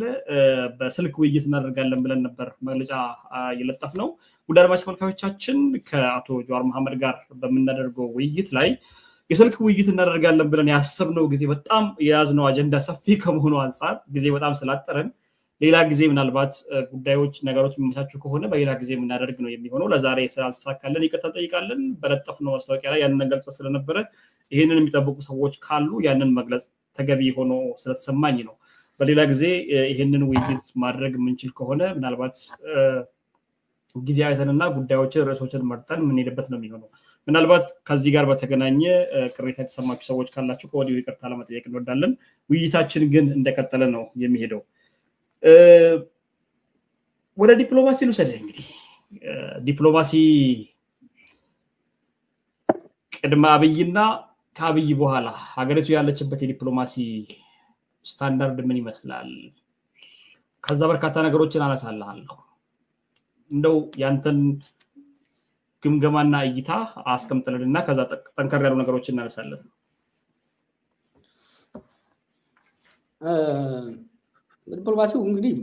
በስልክ ውይይት እናደርጋለን ብለን ነበር መግለጫ የለጠፍ ነው። ውድ አድማጭ ተመልካቾቻችን ከአቶ ጀዋር መሐመድ ጋር በምናደርገው ውይይት ላይ የስልክ ውይይት እናደርጋለን ብለን ያሰብነው ጊዜ በጣም የያዝነው አጀንዳ ሰፊ ከመሆኑ አንፃር ጊዜ በጣም ስላጠረን ሌላ ጊዜ ምናልባት ጉዳዮች ነገሮች የሚመቻቹ ከሆነ በሌላ ጊዜ የምናደርግ ነው የሚሆነው። ለዛሬ ስላልተሳካልን ይቅርታ ጠይቃለን። በለጠፍነው ማስታወቂያ ላይ ያንን ገልጸ ስለነበረ ይሄንን የሚጠብቁ ሰዎች ካሉ ያንን መግለጽ ተገቢ ሆኖ ስለተሰማኝ ነው። በሌላ ጊዜ ይሄንን ውይይት ማድረግ የምንችል ከሆነ ምናልባት ጊዜ አይተንና ጉዳዮችን ርዕሶችን መርጠን የምንሄድበት ነው የሚሆነው። ምናልባት ከዚህ ጋር በተገናኘ ቅሬታ የተሰማችሁ ሰዎች ካላችሁ ከወዲሁ ይቅርታ ለመጠየቅ እንወዳለን። ውይይታችን ግን እንደቀጠለ ነው የሚሄደው። ወደ ዲፕሎማሲ ልውሰድ። እንግዲህ ዲፕሎማሲ ቅድመ አብይና ከአብይ በኋላ ሀገሪቱ ያለችበት የዲፕሎማሲ ስታንዳርድ ምን ይመስላል? ከዛ በርካታ ነገሮችን አነሳለሁ። እንደው ያንተን ግምገማና እይታ አስቀምጥልንና ከዛ ጠንከር ያሉ ነገሮችን እናነሳለን። ዲፕሎማሲው እንግዲህ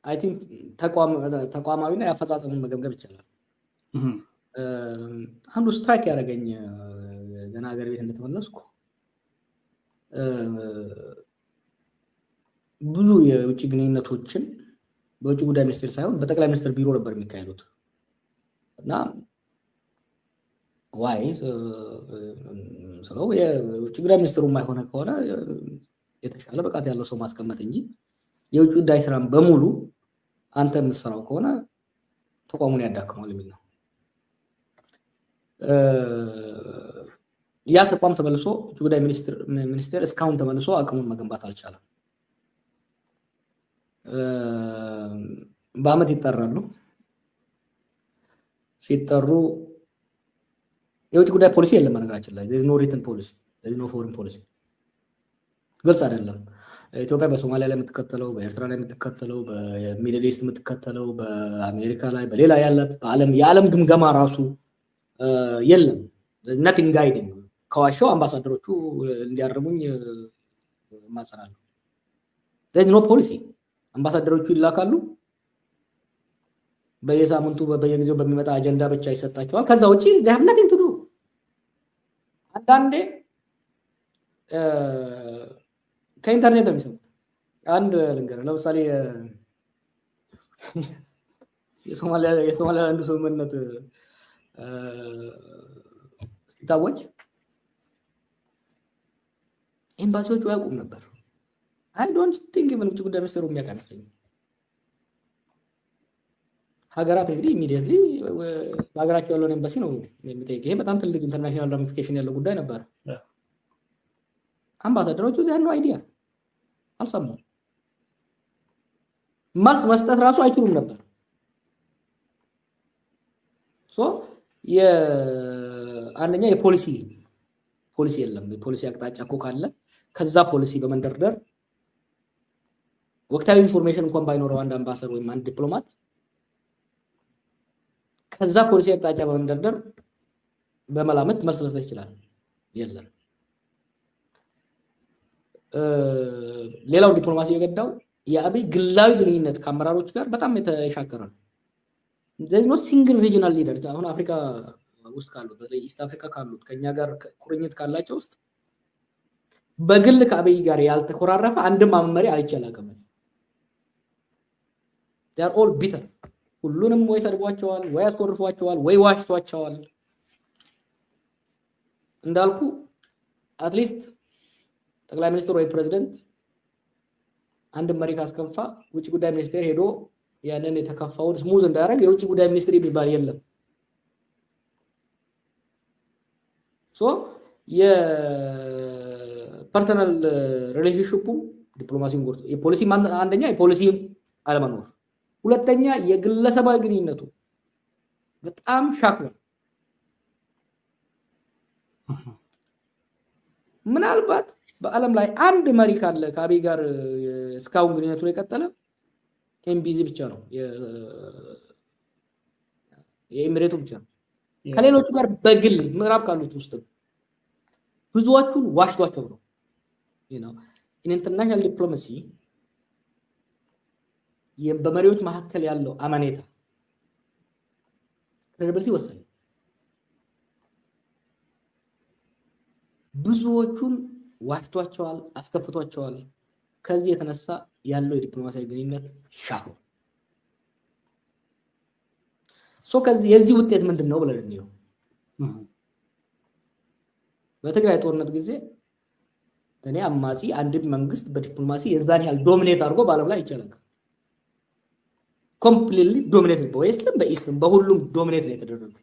አይ ቲንክ ተቋማዊና ያፈጻጸሙን መገምገም ይቻላል። አንዱ ስትራይክ ያደረገኝ ገና ሀገር ቤት እንደተመለስኩ ብዙ የውጭ ግንኙነቶችን በውጭ ጉዳይ ሚኒስቴር ሳይሆን በጠቅላይ ሚኒስትር ቢሮ ነበር የሚካሄዱት እና ዋይ ሰው የውጭ ጉዳይ ሚኒስትሩ የማይሆነ ከሆነ የተሻለ ብቃት ያለው ሰው ማስቀመጥ እንጂ የውጭ ጉዳይ ስራን በሙሉ አንተ የምትሰራው ከሆነ ተቋሙን ያዳክማል የሚል ነው። ያ ተቋም ተመልሶ ውጭ ጉዳይ ሚኒስቴር እስካሁን ተመልሶ አቅሙን መገንባት አልቻለም። በአመት ይጠራሉ። ሲጠሩ የውጭ ጉዳይ ፖሊሲ የለም በነገራችን ላይ there is no written policy, there is no foreign policy። ግልጽ አይደለም። ኢትዮጵያ በሶማሊያ ላይ የምትከተለው፣ በኤርትራ ላይ የምትከተለው፣ በሚድል ኢስት የምትከተለው፣ በአሜሪካ ላይ በሌላ ያላት የዓለም ግምገማ ራሱ የለም። nothing guiding። ከዋሻው አምባሳደሮቹ እንዲያርሙኝ ማጸናለሁ። there is no policy። አምባሳደሮቹ ይላካሉ። በየሳምንቱ በየጊዜው በሚመጣ አጀንዳ ብቻ ይሰጣቸዋል ከዛ ውጪ they have nothing to do አንዳንዴ ከኢንተርኔት ነው የሚሰሙት አንድ ልንገር ለምሳሌ የሶማሊያ አንዱ ስምምነት ሲታወጅ ኤምባሲዎቹ ያውቁም ነበር I don't think even ውጭ ጉዳይ ሚኒስቴሩ የሚያውቅ አይመስለኝም ሀገራት እንግዲህ ኢሚዲየትሊ በሀገራቸው ያለውን ኤምባሲ ነው የሚጠይቅ ይሄ በጣም ትልቅ ኢንተርናሽናል ራሚፊኬሽን ያለው ጉዳይ ነበር አምባሳደሮቹ እዚያ ነው አይዲያ አልሰሙም መልስ መስጠት ራሱ አይችሉም ነበር ሶ አንደኛ የፖሊሲ የለም የፖሊሲ አቅጣጫ እኮ ካለ ከዛ ፖሊሲ በመንደርደር ወቅታዊ ኢንፎርሜሽን እንኳን ባይኖረው አንድ አምባሳደር ወይም አንድ ዲፕሎማት ከዛ ፖሊሲ አቅጣጫ በመንደርደር በመላመት መልስ መስጠት ይችላል የለም ሌላው ዲፕሎማሲ የገዳው የአብይ ግላዊ ግንኙነት ከአመራሮች ጋር በጣም የተሻከረ ነው there is no single regional leader አሁን አፍሪካ ውስጥ ካሉት በተለይ ኢስት አፍሪካ ካሉት ከኛ ጋር ቁርኝት ካላቸው ውስጥ በግል ከአብይ ጋር ያልተኮራረፈ አንድም አመመሪ አይቻላከም they are all bitter ሁሉንም ወይ ሰርቧቸዋል ወይ አስቆርፏቸዋል ወይ ዋሽቷቸዋል እንዳልኩ at least ጠቅላይ ሚኒስትር ወይ ፕሬዝዳንት አንድ መሪ ካስከፋ ውጭ ጉዳይ ሚኒስቴር ሄዶ ያንን የተከፋውን ስሙዝ እንዳያረግ የውጭ ጉዳይ ሚኒስትሪ ቢባል የለም ሶ የፐርሰናል ሪሌሽንሺፑ ዲፕሎማሲውን ጎርቶ የፖሊሲ አንደኛ የፖሊሲ አለመኖር ሁለተኛ የግለሰባዊ ግንኙነቱ በጣም ሻክሯል ምናልባት በአለም ላይ አንድ መሪ ካለ ከአብይ ጋር እስካሁን ግንኙነቱን የቀጠለ ኤምቢዚ ብቻ ነው የኤሚሬቱ ብቻ ነው ከሌሎቹ ጋር በግል ምዕራብ ካሉት ውስጥ ብዙዎቹን ዋሽቷቸው ነው in international diplomacy በመሪዎች መካከል ያለው አማኔታ credibility ወሰነ ብዙዎቹን ዋሽቷቸዋል አስከፍቷቸዋል ከዚህ የተነሳ ያለው የዲፕሎማሲያዊ ግንኙነት ሻሁ ከዚህ የዚህ ውጤት ምንድነው ብለን ነው በትግራይ ጦርነት ጊዜ እኔ አማጺ አንድ መንግስት በዲፕሎማሲ የዛን ያህል ዶሚኔት አድርጎ ባለም ላይ ይቻላል ኮምፕሊትሊ ዶሚኔት በዌስትም በኢስትም በሁሉም ዶሚኔት ነው የተደረገው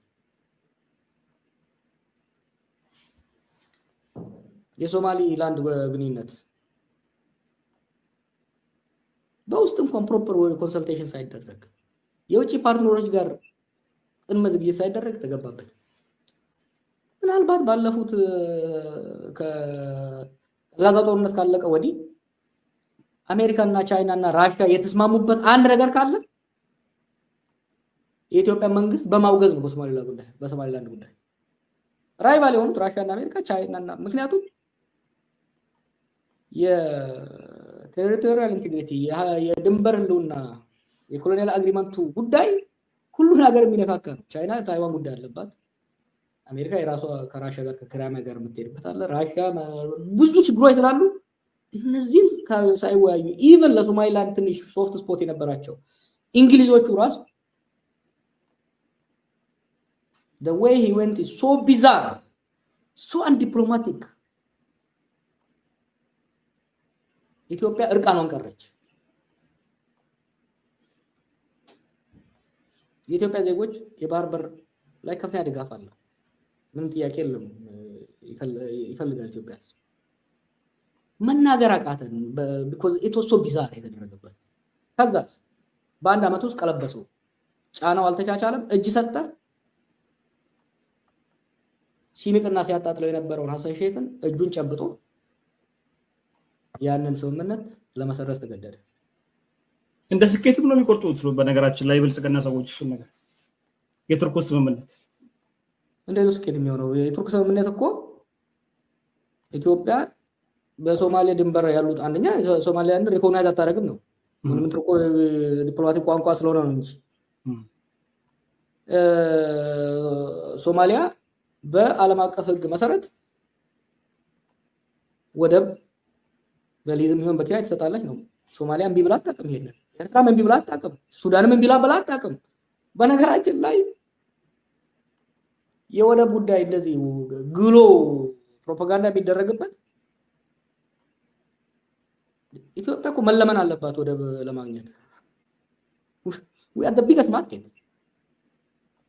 የሶማሊ ላንድ ግንኙነት በውስጥ እንኳን ፕሮፐር ኮንሰልቴሽን ሳይደረግ የውጭ ፓርትነሮች ጋር እንመዝግየት ሳይደረግ ተገባበት ምናልባት ባለፉት ከዛዛ ጦርነት ካለቀ ወዲህ አሜሪካና ቻይናና ራሽያ የተስማሙበት አንድ ነገር ካለ የኢትዮጵያ መንግስት በማውገዝ ነው በሶማሊላንድ ጉዳይ ራይቫል የሆኑት ራሽያና አሜሪካ ቻይናና ምክንያቱም የቴሪቶሪያል ኢንቲግሪቲ የድንበር ህልውና የኮሎኒያል አግሪመንቱ ጉዳይ ሁሉን ሀገር የሚነካካ ነው ቻይና ታይዋን ጉዳይ አለባት አሜሪካ የራሷ ከራሽያ ጋር ከክራይሚያ ጋር የምትሄድበት አለ ራሽያ ብዙ ችግሮች ስላሉ እነዚህን ሳይወያዩ ኢቨን ለሶማሊላንድ ትንሽ ሶፍት ስፖት የነበራቸው እንግሊዞቹ ራስ the way he went is so bizarre so undiplomatic ኢትዮጵያ እርቃኗን ቀረች የኢትዮጵያ ዜጎች የባህር በር ላይ ከፍተኛ ድጋፍ አለ ምንም ጥያቄ የለም ይፈልጋል ኢትዮጵያ መናገር አቃተን because it was so bizarre የተደረገበት ከዛስ በአንድ አመት ውስጥ ቀለበሰው ጫናው አልተቻቻለም እጅ ሰጠ ሲንቅና ሲያጣጥለው የነበረውን ሐሰን ሼክን እጁን ጨብጦ ያንን ስምምነት ለመሰረዝ ተገደደ እንደ ስኬትም ነው የሚቆርጡት በነገራችን ላይ ብልጽግና ሰዎች እሱ ነገር የቱርክ ስምምነት እንደዚህ ስኬት የሚሆነው የቱርክ ስምምነት እኮ ኢትዮጵያ በሶማሊያ ድንበር ያሉት አንደኛ ሶማሊያን ሪኮግናይዝ አታረግም ነው ምንም ትርቆ ዲፕሎማቲክ ቋንቋ ስለሆነ ነው እንጂ ሶማሊያ በዓለም አቀፍ ህግ መሰረት ወደብ በሊዝም ይሁን በኪራይ ትሰጣለች ነው። ሶማሊያ እምቢ ብላ አታውቅም። ይሄንን ኤርትራም እምቢ ብላ አታውቅም። ሱዳንም እምቢ ብላ አታውቅም። በነገራችን ላይ የወደብ ጉዳይ እንደዚህ ግሎ ፕሮፓጋንዳ የሚደረግበት ኢትዮጵያ እኮ መለመን አለባት ወደብ ለማግኘት። we are the biggest market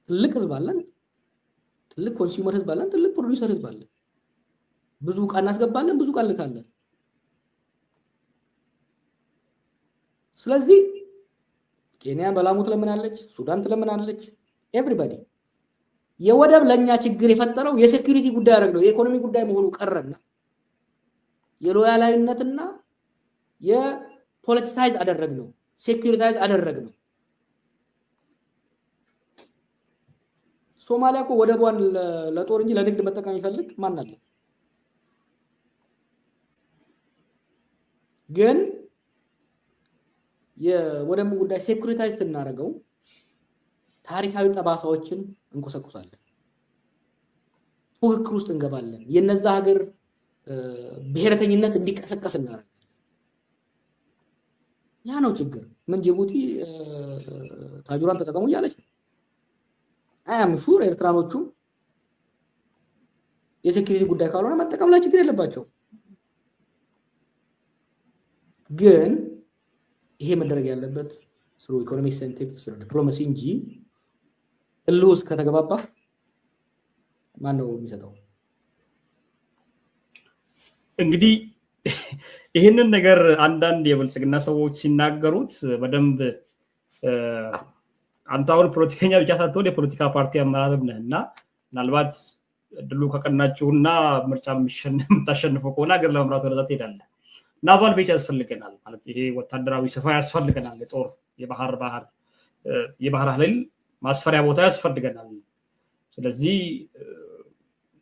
ትልቅ ህዝብ አለን፣ ትልቅ ኮንሱመር ህዝብ አለን፣ ትልቅ ፕሮዲዩሰር ህዝብ አለን። ብዙ ዕቃ እናስገባለን፣ ብዙ ዕቃ ልካለን። ስለዚህ ኬንያ በላሙ ትለምናለች፣ ሱዳን ትለምናለች። ኤቭሪባዲ የወደብ ለኛ ችግር የፈጠረው የሴኩሪቲ ጉዳይ አደረግነው፣ የኢኮኖሚ ጉዳይ መሆኑ ቀረና የሎያላዊነትና የፖለቲሳይዝ አደረግነው፣ ሴኩሪታይዝ አደረግነው። ሶማሊያ እኮ ወደቧን ለጦር እንጂ ለንግድ መጠቀም ይፈልግ ማን አለ? ግን የወደብ ጉዳይ ሴኩሪታይዝ ስናደርገው ታሪካዊ ጠባሳዎችን እንቆሰቁሳለን፣ ፉክክር ውስጥ እንገባለን፣ የነዛ ሀገር ብሔረተኝነት እንዲቀሰቀስ እናደርጋለን። ያ ነው ችግር። ምን ጅቡቲ ታጁራን ተጠቀሙ እያለች ነው። አያም ሹር ኤርትራኖቹ የሴኩሪቲ ጉዳይ ካልሆነ መጠቀም ላይ ችግር የለባቸው። ግን ይሄ መደረግ ያለበት ስሩ ኢኮኖሚክ ኢንሴንቲቭ ስሩ ዲፕሎማሲ እንጂ እልውስ ከተገባባ ማን ነው የሚሰጠው? እንግዲህ ይሄንን ነገር አንዳንድ የብልጽግና ሰዎች ሲናገሩት በደንብ አንተ አሁን ፖለቲከኛ ብቻ ሳትሆን የፖለቲካ ፓርቲ አመራርም ነህና ምናልባት ድሉ ከቀናችሁና ምርጫ የምታሸንፈው ከሆነ ሀገር ለመምራት ወደዛ ትሄዳለህ። ናቫል ቤዝ ያስፈልገናል ማለት ይሄ ወታደራዊ ስፍራ ያስፈልገናል፣ የጦር የባህር ኃይል ማስፈሪያ ቦታ ያስፈልገናል። ስለዚህ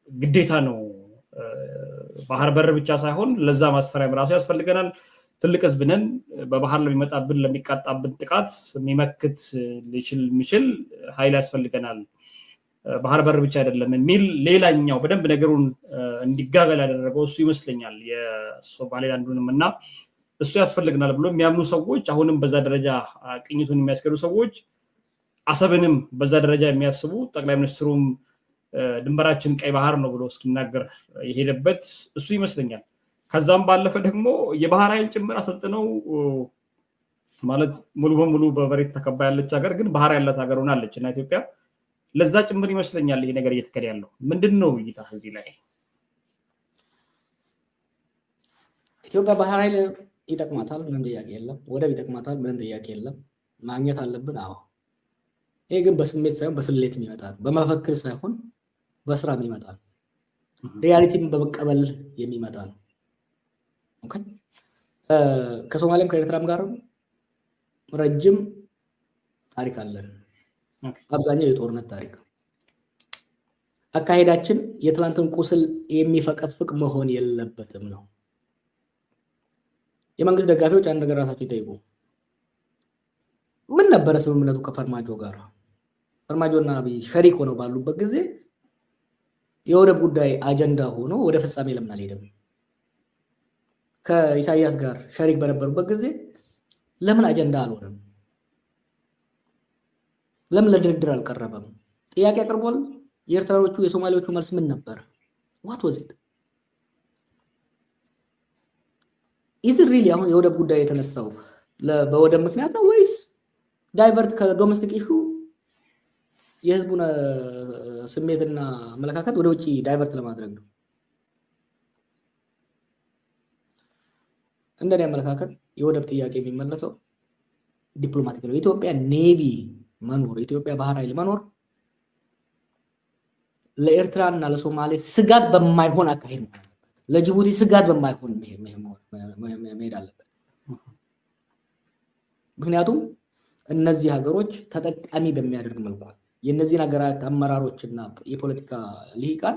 ግዴታ ነው ባህር በር ብቻ ሳይሆን ለዛ ማስፈሪያ ራሱ ያስፈልገናል። ትልቅ ህዝብ ነን፣ በባህር ለሚመጣብን ለሚቃጣብን ጥቃት የሚመክት የሚችል ኃይል ያስፈልገናል፣ ባህር በር ብቻ አይደለም የሚል ሌላኛው በደንብ ነገሩን እንዲጋበል ያደረገው እሱ ይመስለኛል። የሶማሌላንዱንም እና እሱ ያስፈልገናል ብሎ የሚያምኑ ሰዎች አሁንም በዛ ደረጃ ቅኝቱን የሚያስገዱ ሰዎች አሰብንም በዛ ደረጃ የሚያስቡ ጠቅላይ ሚኒስትሩም ድንበራችን ቀይ ባህር ነው ብሎ እስኪናገር የሄደበት እሱ ይመስለኛል። ከዛም ባለፈ ደግሞ የባህር ኃይል ጭምር አሰልጥነው ማለት ሙሉ በሙሉ በበሬት ተከባ ያለች ሀገር ግን ባህር ያላት ሀገር ሆናለች እና ኢትዮጵያ ለዛ ጭምር ይመስለኛል ይሄ ነገር እየተከደ ያለው። ምንድነው እይታ እዚህ ላይ? ኢትዮጵያ ባህር ኃይል ይጠቅማታል፣ ምንም ጥያቄ የለም። ወደብ ይጠቅማታል፣ ምንም ጥያቄ የለም። ማግኘት አለብን። አዎ፣ ይሄ ግን በስሜት ሳይሆን በስሌት የሚመጣ ነው። በመፈክር ሳይሆን በስራ የሚመጣ ነው። ሪያሊቲን በመቀበል የሚመጣ ነው። ኦኬ። ከሶማሊያም ከኤርትራም ጋር ረጅም ታሪክ አለን። አብዛኛው የጦርነት ታሪክ። አካሄዳችን የትላንትን ቁስል የሚፈቀፍቅ መሆን የለበትም ነው። የመንግስት ደጋፊዎች አንድ ነገር ራሳቸው ይጠይቁ። ምን ነበረ ስምምነቱ ከፈርማጆ ጋር? ፈርማጆና አብይ ሸሪክ ሆነው ባሉበት ጊዜ የወደብ ጉዳይ አጀንዳ ሆኖ ወደ ፍጻሜ ለምን አልሄደም? ከኢሳያስ ጋር ሸሪክ በነበሩበት ጊዜ ለምን አጀንዳ አልሆነም? ለምን ለድርድር አልቀረበም? ጥያቄ አቅርቧል። የኤርትራዎቹ የሶማሌዎቹ መልስ ምን ነበር? what was it? is it really አሁን የወደብ ጉዳይ የተነሳው በወደብ ምክንያት ነው ወይስ ዳይቨርት ከዶሜስቲክ ኢሹ የህዝቡን ስሜትና አመለካከት ወደ ውጪ ዳይቨርት ለማድረግ ነው? እንደኔ አመለካከት የወደብ ጥያቄ የሚመለሰው ዲፕሎማቲክ ነው። ኢትዮጵያ ኔቪ መኖር፣ ኢትዮጵያ ባህር ኃይል መኖር ለኤርትራና ለሶማሌ ስጋት በማይሆን አካሄድ ነው። ለጅቡቲ ስጋት በማይሆን መሄድ አለበት። ምክንያቱም እነዚህ ሀገሮች ተጠቃሚ በሚያደርግ መልኩ የነዚህ ሀገራት አመራሮችና የፖለቲካ ልሂቃን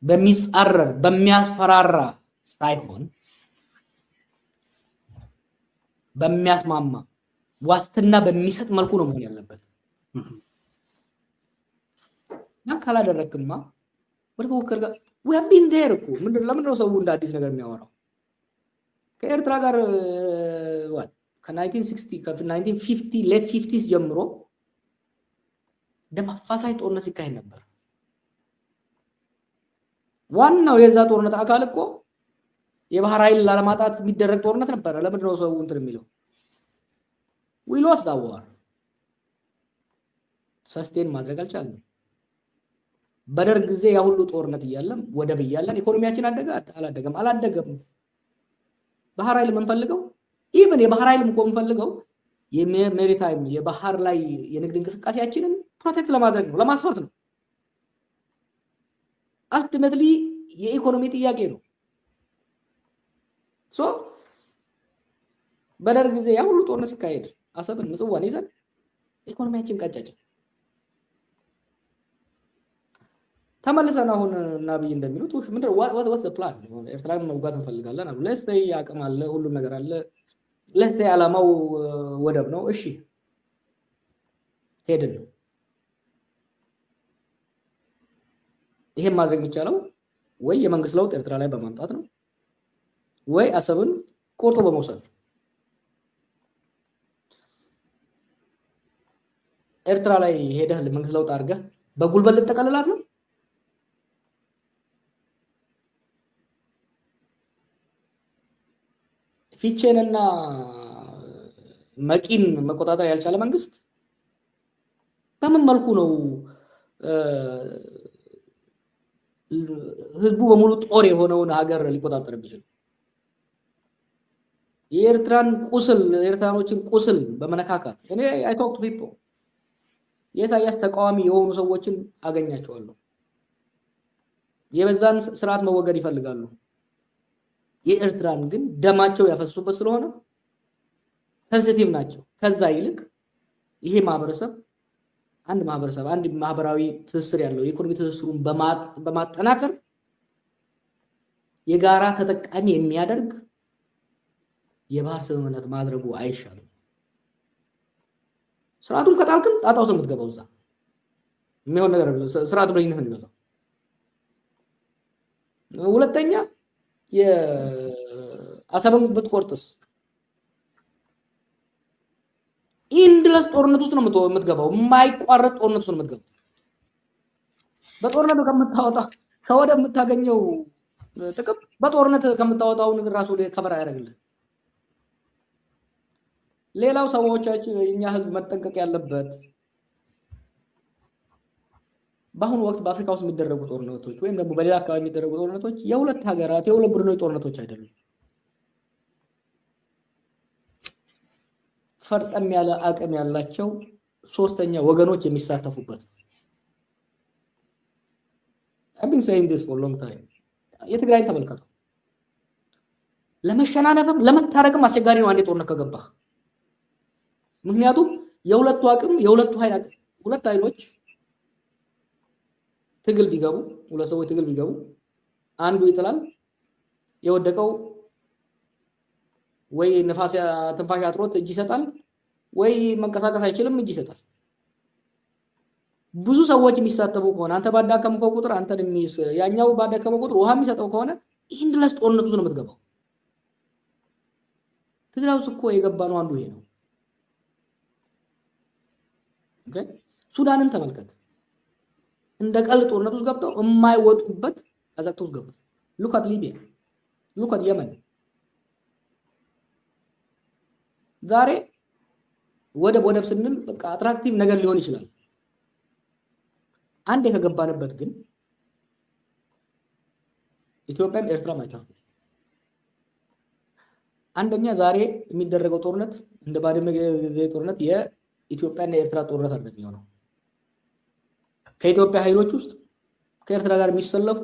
በሚጻረር በሚያስፈራራ ሳይሆን በሚያስማማ ዋስትና በሚሰጥ መልኩ ነው መሆን ያለበት። ያን ካላደረክማ ወደ ፉክክር ጋር we have been there እኮ ለምን ነው ሰው እንደ አዲስ ነገር የሚያወራው? ከኤርትራ ጋር ከ1960 ከ1950 ሌት 50s ጀምሮ ደም አፋሳሽ ጦርነት ሲካሄድ ነበር። ዋናው የዛ ጦርነት አካል እኮ የባህር ኃይል ላለማጣት የሚደረግ ጦርነት ነበር። ለምን ነው ሰው እንትን የሚለው? we lost that war ሰስቴን ማድረግ አልቻልንም። በደርግ ጊዜ ያ ሁሉ ጦርነት እያለም ወደብ እያለን ኢኮኖሚያችን አላደገም። ባህር ኃይል የምንፈልገው ኢቭን የባህር ኃይል የምንፈልገው የሜሪታይም የባህር ላይ የንግድ እንቅስቃሴያችንን ፕሮቴክት ለማድረግ ነው፣ ለማስፋት ነው። አልቲሜትሊ የኢኮኖሚ ጥያቄ ነው። ሶ በደርግ ጊዜ ያ ሁሉ ጦርነት ሲካሄድ አሰብን ምጽዋን ይዘን ኢኮኖሚያችን ቀጨጨ። ተመልሰን አሁን ናብይ እንደሚሉት ምንድነው what's the plan? ኤርትራን መውጋት እንፈልጋለን አሉ። ለስቴ ያቅም አለ፣ ሁሉ ነገር አለ። ለስቴ ዓላማው ወደብ ነው። እሺ ሄድን ነው። ይሄን ማድረግ የሚቻለው ወይ የመንግስት ለውጥ ኤርትራ ላይ በማምጣት ነው ወይ አሰብን ቆርጦ በመውሰድ። ኤርትራ ላይ ሄደህ ለመንግስት ለውጥ አድርገህ በጉልበት ልትጠቀልላት ነው? ፊቼንና መቂን መቆጣጠር ያልቻለ መንግስት በምን መልኩ ነው ህዝቡ በሙሉ ጦር የሆነውን ሀገር ሊቆጣጠር የሚችል? የኤርትራን ቁስል የኤርትራኖችን ቁስል በመነካካት እኔ I talk to people የኢሳያስ ተቃዋሚ የሆኑ ሰዎችን አገኛቸዋለሁ። የበዛን ስርዓት መወገድ ይፈልጋሉ። የኤርትራን ግን ደማቸው ያፈሱበት ስለሆነ ሴንሲቲቭ ናቸው። ከዛ ይልቅ ይሄ ማህበረሰብ አንድ ማህበራዊ ትስስር ያለው የኢኮኖሚ ትስስሩን በማጠናከር የጋራ ተጠቃሚ የሚያደርግ የባህር ስምምነት ማድረጉ አይሻልም? ስርዓቱን ከጣልክም ጣጣው የምትገባው እዛ የሚሆን ነገር ስርዓቱ በእኝነት ነው የሚመጣው። ሁለተኛ የአሰብን ብትቆርጥስ ኢንድለስ ጦርነት ውስጥ ነው የምትገባው። የማይቋረጥ ጦርነት ውስጥ ነው የምትገባው። በጦርነቱ ከወደብ የምታገኘው ጥቅም በጦርነት ከምታወጣው ነገር ራሱ ከበራ ያደርግልህ። ሌላው ሰዎቻችን እኛ ህዝብ መጠንቀቅ ያለበት በአሁኑ ወቅት በአፍሪካ ውስጥ የሚደረጉ ጦርነቶች ወይም ደግሞ በሌላ አካባቢ የሚደረጉ ጦርነቶች የሁለት ሀገራት የሁለት ቡድኖች ጦርነቶች አይደሉም። ፈርጠም ያለ አቅም ያላቸው ሶስተኛ ወገኖች የሚሳተፉበት። I've been saying this for a long time. የትግራይን ተመልከቱ። ለመሸናነፍም ለመታረቅም አስቸጋሪ ነው አንዴ ጦርነት ከገባህ። ምክንያቱም የሁለቱ አቅም የሁለቱ ኃይል አቅም ሁለት ኃይሎች ትግል ቢገቡ ሁለት ሰዎች ትግል ቢገቡ አንዱ ይጥላል፣ የወደቀው ወይ ነፋስ ትንፋሽ አጥሮት እጅ ይሰጣል፣ ወይ መንቀሳቀስ አይችልም እጅ ይሰጣል። ብዙ ሰዎች የሚሳተፉ ከሆነ አንተ ባዳከመው ቁጥር አንተን ያኛው ባዳከመው ቁጥር ውሃ የሚሰጠው ከሆነ ይሄን ድረስ ጦርነቱ ነው የምትገባው። ትግራይ ውስጥ እኮ የገባ ነው አንዱ ይሄ ነው። ሱዳንን ተመልከት። እንደ ቀልድ ጦርነት ውስጥ ገብተው የማይወጡበት አዘቅት ውስጥ ገቡ። ሉክ አት ሊቢያ፣ ሉክ አት የመን። ዛሬ ወደብ ስንል በቃ አትራክቲቭ ነገር ሊሆን ይችላል። አንዴ ከገባንበት ግን ኢትዮጵያም ኤርትራም አይተርፉ። አንደኛ ዛሬ የሚደረገው ጦርነት እንደ ባድመ ጊዜ ጦርነት የኢትዮጵያና የኤርትራ ጦርነት አይደለም የሚሆነው። ከኢትዮጵያ ኃይሎች ውስጥ ከኤርትራ ጋር የሚሰለፉ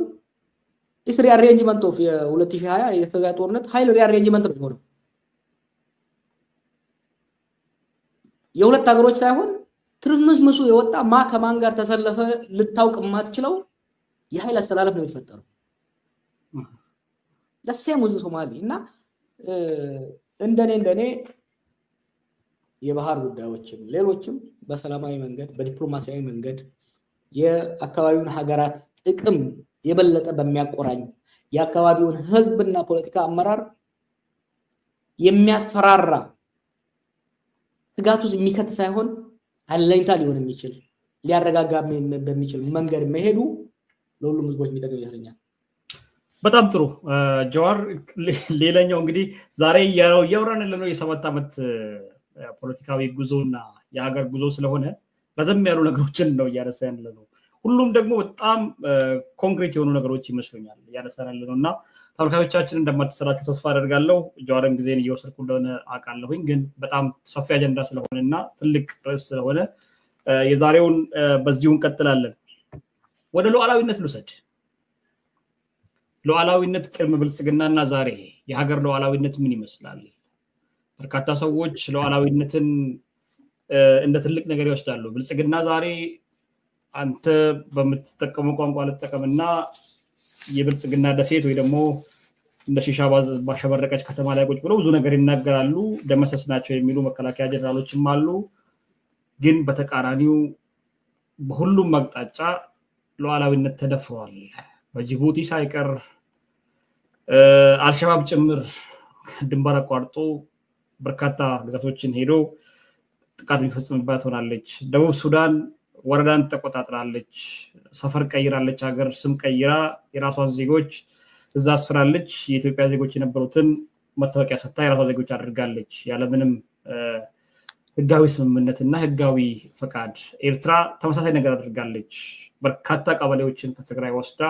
ሪአሬንጅመንት ኦፍ የ2020 የኤርትራ ጦርነት ኃይል ሪአሬንጅመንት ነው የሚሆነው። የሁለት ሀገሮች ሳይሆን ትርምስምሱ የወጣ ከማን ጋር ተሰለፈ ልታውቅ የማትችለው የኃይል አስተላለፍ ነው የሚፈጠረው። ለሴም ወዝ ሶማሊ እና እንደኔ የባህር ጉዳዮችም ሌሎችም በሰላማዊ መንገድ በዲፕሎማሲያዊ መንገድ የአካባቢውን ሀገራት ጥቅም የበለጠ በሚያቆራኝ የአካባቢውን ህዝብና ፖለቲካ አመራር የሚያስፈራራ ስጋት ውስጥ የሚከት ሳይሆን አለኝታ ሊሆን የሚችል ሊያረጋጋ በሚችል መንገድ መሄዱ ለሁሉም ህዝቦች የሚጠቅም ይመስለኛል። በጣም ጥሩ ጀዋር። ሌላኛው እንግዲህ ዛሬ ያወራን ያለነው የ7 ዓመት ፖለቲካዊ ጉዞና የሀገር ጉዞ ስለሆነ ረዘም ያሉ ነገሮችን ነው እያነሳን ያለነው። ሁሉም ደግሞ በጣም ኮንክሪት የሆኑ ነገሮች ይመስሉኛል እያነሳን ያለነው እና ተመልካቾቻችን እንደማትሰራችሁ ተስፋ አደርጋለሁ። ጀዋርም ጊዜን እየወሰድኩ እንደሆነ አውቃለሁኝ፣ ግን በጣም ሰፊ አጀንዳ ስለሆነና ትልቅ ርዕስ ስለሆነ የዛሬውን በዚሁ እንቀጥላለን። ወደ ሉዓላዊነት ልውሰድ። ሉዓላዊነት ቅድመ ብልጽግናና ዛሬ የሀገር ሉዓላዊነት ምን ይመስላል? በርካታ ሰዎች ሉዓላዊነትን እንደ ትልቅ ነገር ይወስዳሉ። ብልጽግና ዛሬ አንተ በምትጠቀመው ቋንቋ ልጠቀምና የብልጽግና ደሴት ወይ ደግሞ እንደ ሺሻ ባሸበረቀች ከተማ ላይ ቁጭ ብለው ብዙ ነገር ይናገራሉ። ደመሰስ ናቸው የሚሉ መከላከያ ጀነራሎችም አሉ። ግን በተቃራኒው በሁሉም አቅጣጫ ሉዓላዊነት ተደፍሯል። በጅቡቲ ሳይቀር አልሸባብ ጭምር ድንበር አቋርጦ በርካታ ግዛቶችን ሄዶ ጥቃት የሚፈጽምባት ሆናለች። ደቡብ ሱዳን ወረዳን ተቆጣጥራለች። ሰፈር ቀይራለች። ሀገር ስም ቀይራ የራሷን ዜጎች እዛ አስፍራለች። የኢትዮጵያ ዜጎች የነበሩትን መታወቂያ ሰጥታ የራሷ ዜጎች አድርጋለች ያለምንም ህጋዊ ስምምነትና ህጋዊ ፈቃድ። ኤርትራ ተመሳሳይ ነገር አድርጋለች። በርካታ ቀበሌዎችን ከትግራይ ወስዳ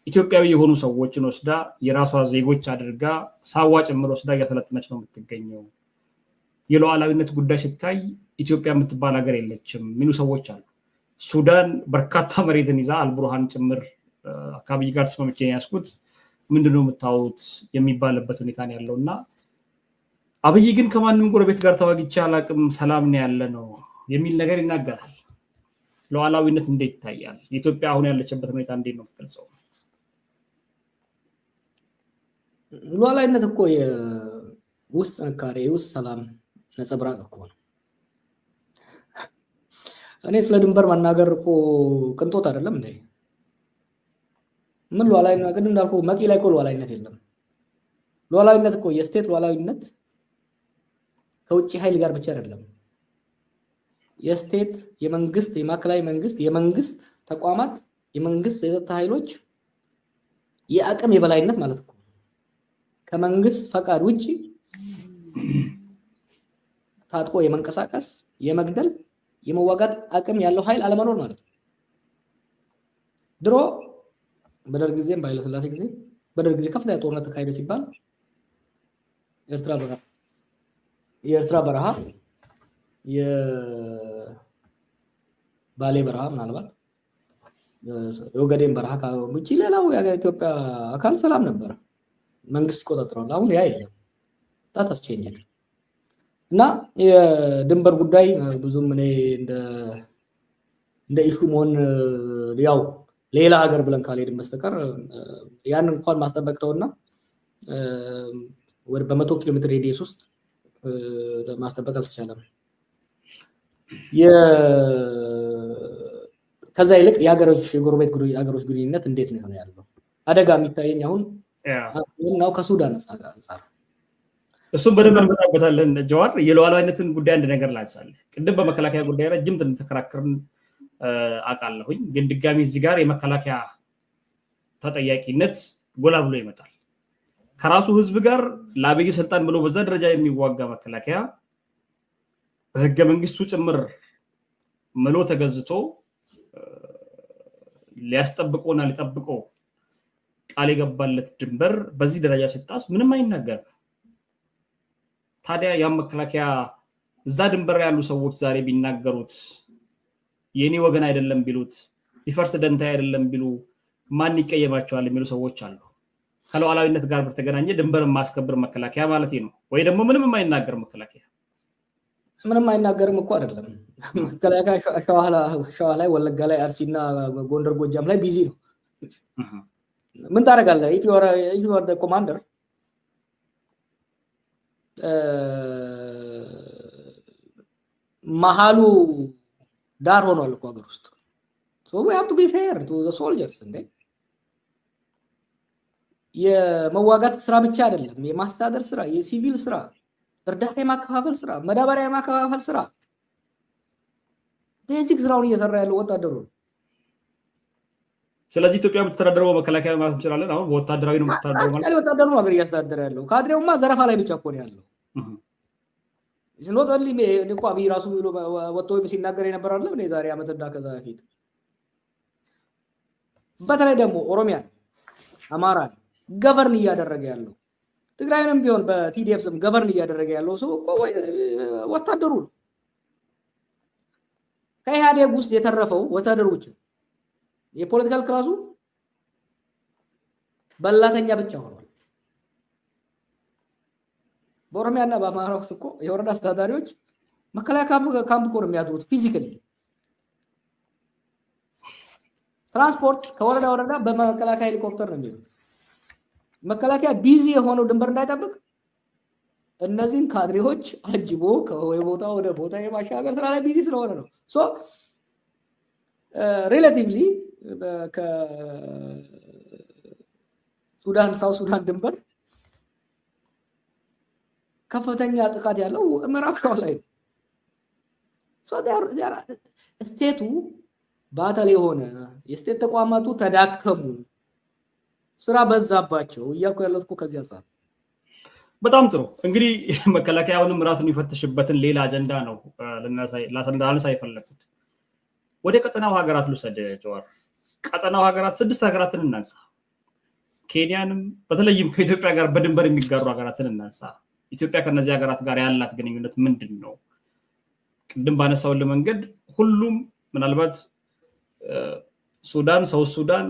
ኢትዮጵያዊ የሆኑ ሰዎችን ወስዳ የራሷ ዜጎች አድርጋ ሳዋ ጭምር ወስዳ እያሰለጠነች ነው የምትገኘው። የሉዓላዊነት ጉዳይ ሲታይ ኢትዮጵያ የምትባል ሀገር የለችም የሚሉ ሰዎች አሉ። ሱዳን በርካታ መሬትን ይዛ አልቡርሃን ጭምር አካባቢ ጋር ስማምቼ ያስኩት ምንድነው የምታወሩት የሚባልበት ሁኔታ ነው ያለውና አብይ ግን ከማንም ጎረቤት ጋር ተዋግቼ አላቅም ሰላም ነው ያለ ነው የሚል ነገር ይናገራል። ሉዓላዊነት እንዴት ይታያል? የኢትዮጵያ አሁን ያለችበት ሁኔታ እንዴት ነው የምትገልጸው? ሉዓላዊነት እኮ የውስጥ ጥንካሬ የውስጥ ሰላም ነጸብራቅ እኮ ነው። እኔ ስለ ድንበር መናገር እኮ ቅንጦት አይደለም እንዴ? ምን ሉዓላዊነት ግን እንዳልኩ መቂ ላይ እኮ ሉዓላዊነት የለም። ሉዓላዊነት እኮ የስቴት ሉዓላዊነት ከውጭ ኃይል ጋር ብቻ አይደለም። የስቴት የመንግስት የማዕከላዊ መንግስት የመንግስት ተቋማት የመንግስት የጸጥታ ኃይሎች የአቅም የበላይነት ማለት እኮ ከመንግስት ፈቃድ ውጪ ታጥቆ የመንቀሳቀስ የመግደል የመዋጋት አቅም ያለው ኃይል አለመኖር ማለት ነው። ድሮ በደርግ ጊዜም በኃይለ ሥላሴ ጊዜ በደርግ ጊዜ ከፍተኛ ጦርነት ተካሄደ ሲባል የኤርትራ በረሃ የባሌ በረሃ ምናልባት የኦጋዴን በረሃ ውጪ ሌላው የኢትዮጵያ አካል ሰላም ነበር፣ መንግስት ቆጣጥሯል። አሁን ያ የለም። ዳት አስቼንጅ እና የድንበር ጉዳይ ብዙም እኔ እንደ ኢሹ መሆን ያው ሌላ ሀገር ብለን ካልሄድን በስተቀር ያን እንኳን ማስጠበቅተውና ወደ በ100 ኪሎ ሜትር ሬዲየስ ውስጥ ማስጠበቅ አልተቻለም። ከዛ ይልቅ የጎረቤት ሀገሮች ግንኙነት እንዴት ነው ያለው? አደጋ የሚታየኝ አሁን ነው ከሱዳን አንፃር። እሱም በደንብ እንመጣበታለን። ጀዋር የሉዓላዊነትን ጉዳይ አንድ ነገር ላንሳለ። ቅድም በመከላከያ ጉዳይ ረጅም ተከራክረን አውቃለሁኝ፣ ግን ድጋሚ እዚህ ጋር የመከላከያ ተጠያቂነት ጎላ ብሎ ይመጣል። ከራሱ ህዝብ ጋር ለአብይ ስልጣን ብሎ በዛ ደረጃ የሚዋጋ መከላከያ በህገ መንግስቱ ጭምር ምሎ ተገዝቶ ሊያስጠብቆና ሊጠብቆ ቃል የገባለት ድንበር በዚህ ደረጃ ሲጣስ ምንም አይናገርም። ታዲያ ያ መከላከያ እዛ ድንበር ያሉ ሰዎች ዛሬ ቢናገሩት የኔ ወገን አይደለም ቢሉት ሊፈርስ ደንታ አይደለም ቢሉ ማን ይቀየማቸዋል የሚሉ ሰዎች አሉ። ከሉዓላዊነት ጋር በተገናኘ ድንበር ማስከበር መከላከያ ማለት ነው ወይ ደግሞ ምንም የማይናገር መከላከያ? ምንም አይናገርም እኮ አይደለም። መከላከያ ሸዋ ላይ ወለጋ ላይ አርሲና ጎንደር ጎጃም ላይ ቢዚ ነው። ምን ታደርጋለህ? if you are the commander መሃሉ ዳር ሆኗል እኮ ሀገር ውስጥ so we have to be fair to the soldiers እንዴ የመዋጋት ስራ ብቻ አይደለም የማስተዳደር ስራ የሲቪል ስራ እርዳታ የማከፋፈል ስራ መዳበሪያ የማከፋፈል ስራ ቤዚክ ስራውን እየሰራ ያለው ወታደሩ ስለዚህ ኢትዮጵያ የምትተዳደረው በመከላከያ ማለት እንችላለን አሁን ወታደራዊ ነው የምትተዳደረው ማለት ወታደሩ ሀገር እያስተዳደረ ያለው ካድሬውማ ዘረፋ ላይ ብቻ እኮ ነው ያለው ዝኖት አሊ እንኳ አብይ ራሱ ብሎ ወጥቶ ሲናገር የነበር አይደለም እኔ ዛሬ አመትና ከዛ በፊት በተለይ ደግሞ ኦሮሚያ አማራ ገቨርን እያደረገ ያለው ትግራይንም ቢሆን በቲዲኤፍ ስም ገቨርን እያደረገ ያለው ሰው እኮ ወታደሩ ነው ከኢህአዴግ ውስጥ የተረፈው ወታደሮች የፖለቲካል ክላሱ በላተኛ ብቻ ሆኗል በኦሮሚያና በአማራ ውስጥ እኮ የወረዳ አስተዳዳሪዎች መከላከያ ካምፕ እኮ ነው የሚያድሩት ፊዚካሊ ትራንስፖርት ከወረዳ ወረዳ በመከላከያ ሄሊኮፕተር ነው የሚሄዱት መከላከያ ቢዚ የሆነው ድንበር እንዳይጠብቅ እነዚህን ካድሬዎች አጅቦ ከቦታ ወደ ቦታ የማሻገር ስራ ላይ ቢዚ ስለሆነ ነው ሶ ሪሌቲቭሊ ከሱዳን ሳውት ሱዳን ድንበር ከፍተኛ ጥቃት ያለው ምዕራብ ሸዋ ላይ ነው ሶ ስቴቱ ባታል የሆነ የስቴት ተቋማቱ ተዳከሙ ስራ በዛባቸው እያልኩ ያለው እኮ ከዚህ አንፃር በጣም ጥሩ እንግዲህ መከላከያውንም ራሱን ይፈትሽበትን ሌላ አጀንዳ ነው ላነሳ የፈለኩት ወደ ቀጠናው ሀገራት ልውሰድ ጀዋር ቀጠናው ሀገራት 6 ሀገራትን እናንሳ ኬንያንም በተለይም ከኢትዮጵያ ጋር በድንበር የሚጋሩ ሀገራትን እናንሳ ኢትዮጵያ ከነዚህ ሀገራት ጋር ያላት ግንኙነት ምንድነው ቅድም ባነሳው ለመንገድ ሁሉም ምናልባት ሱዳን ሳውት ሱዳን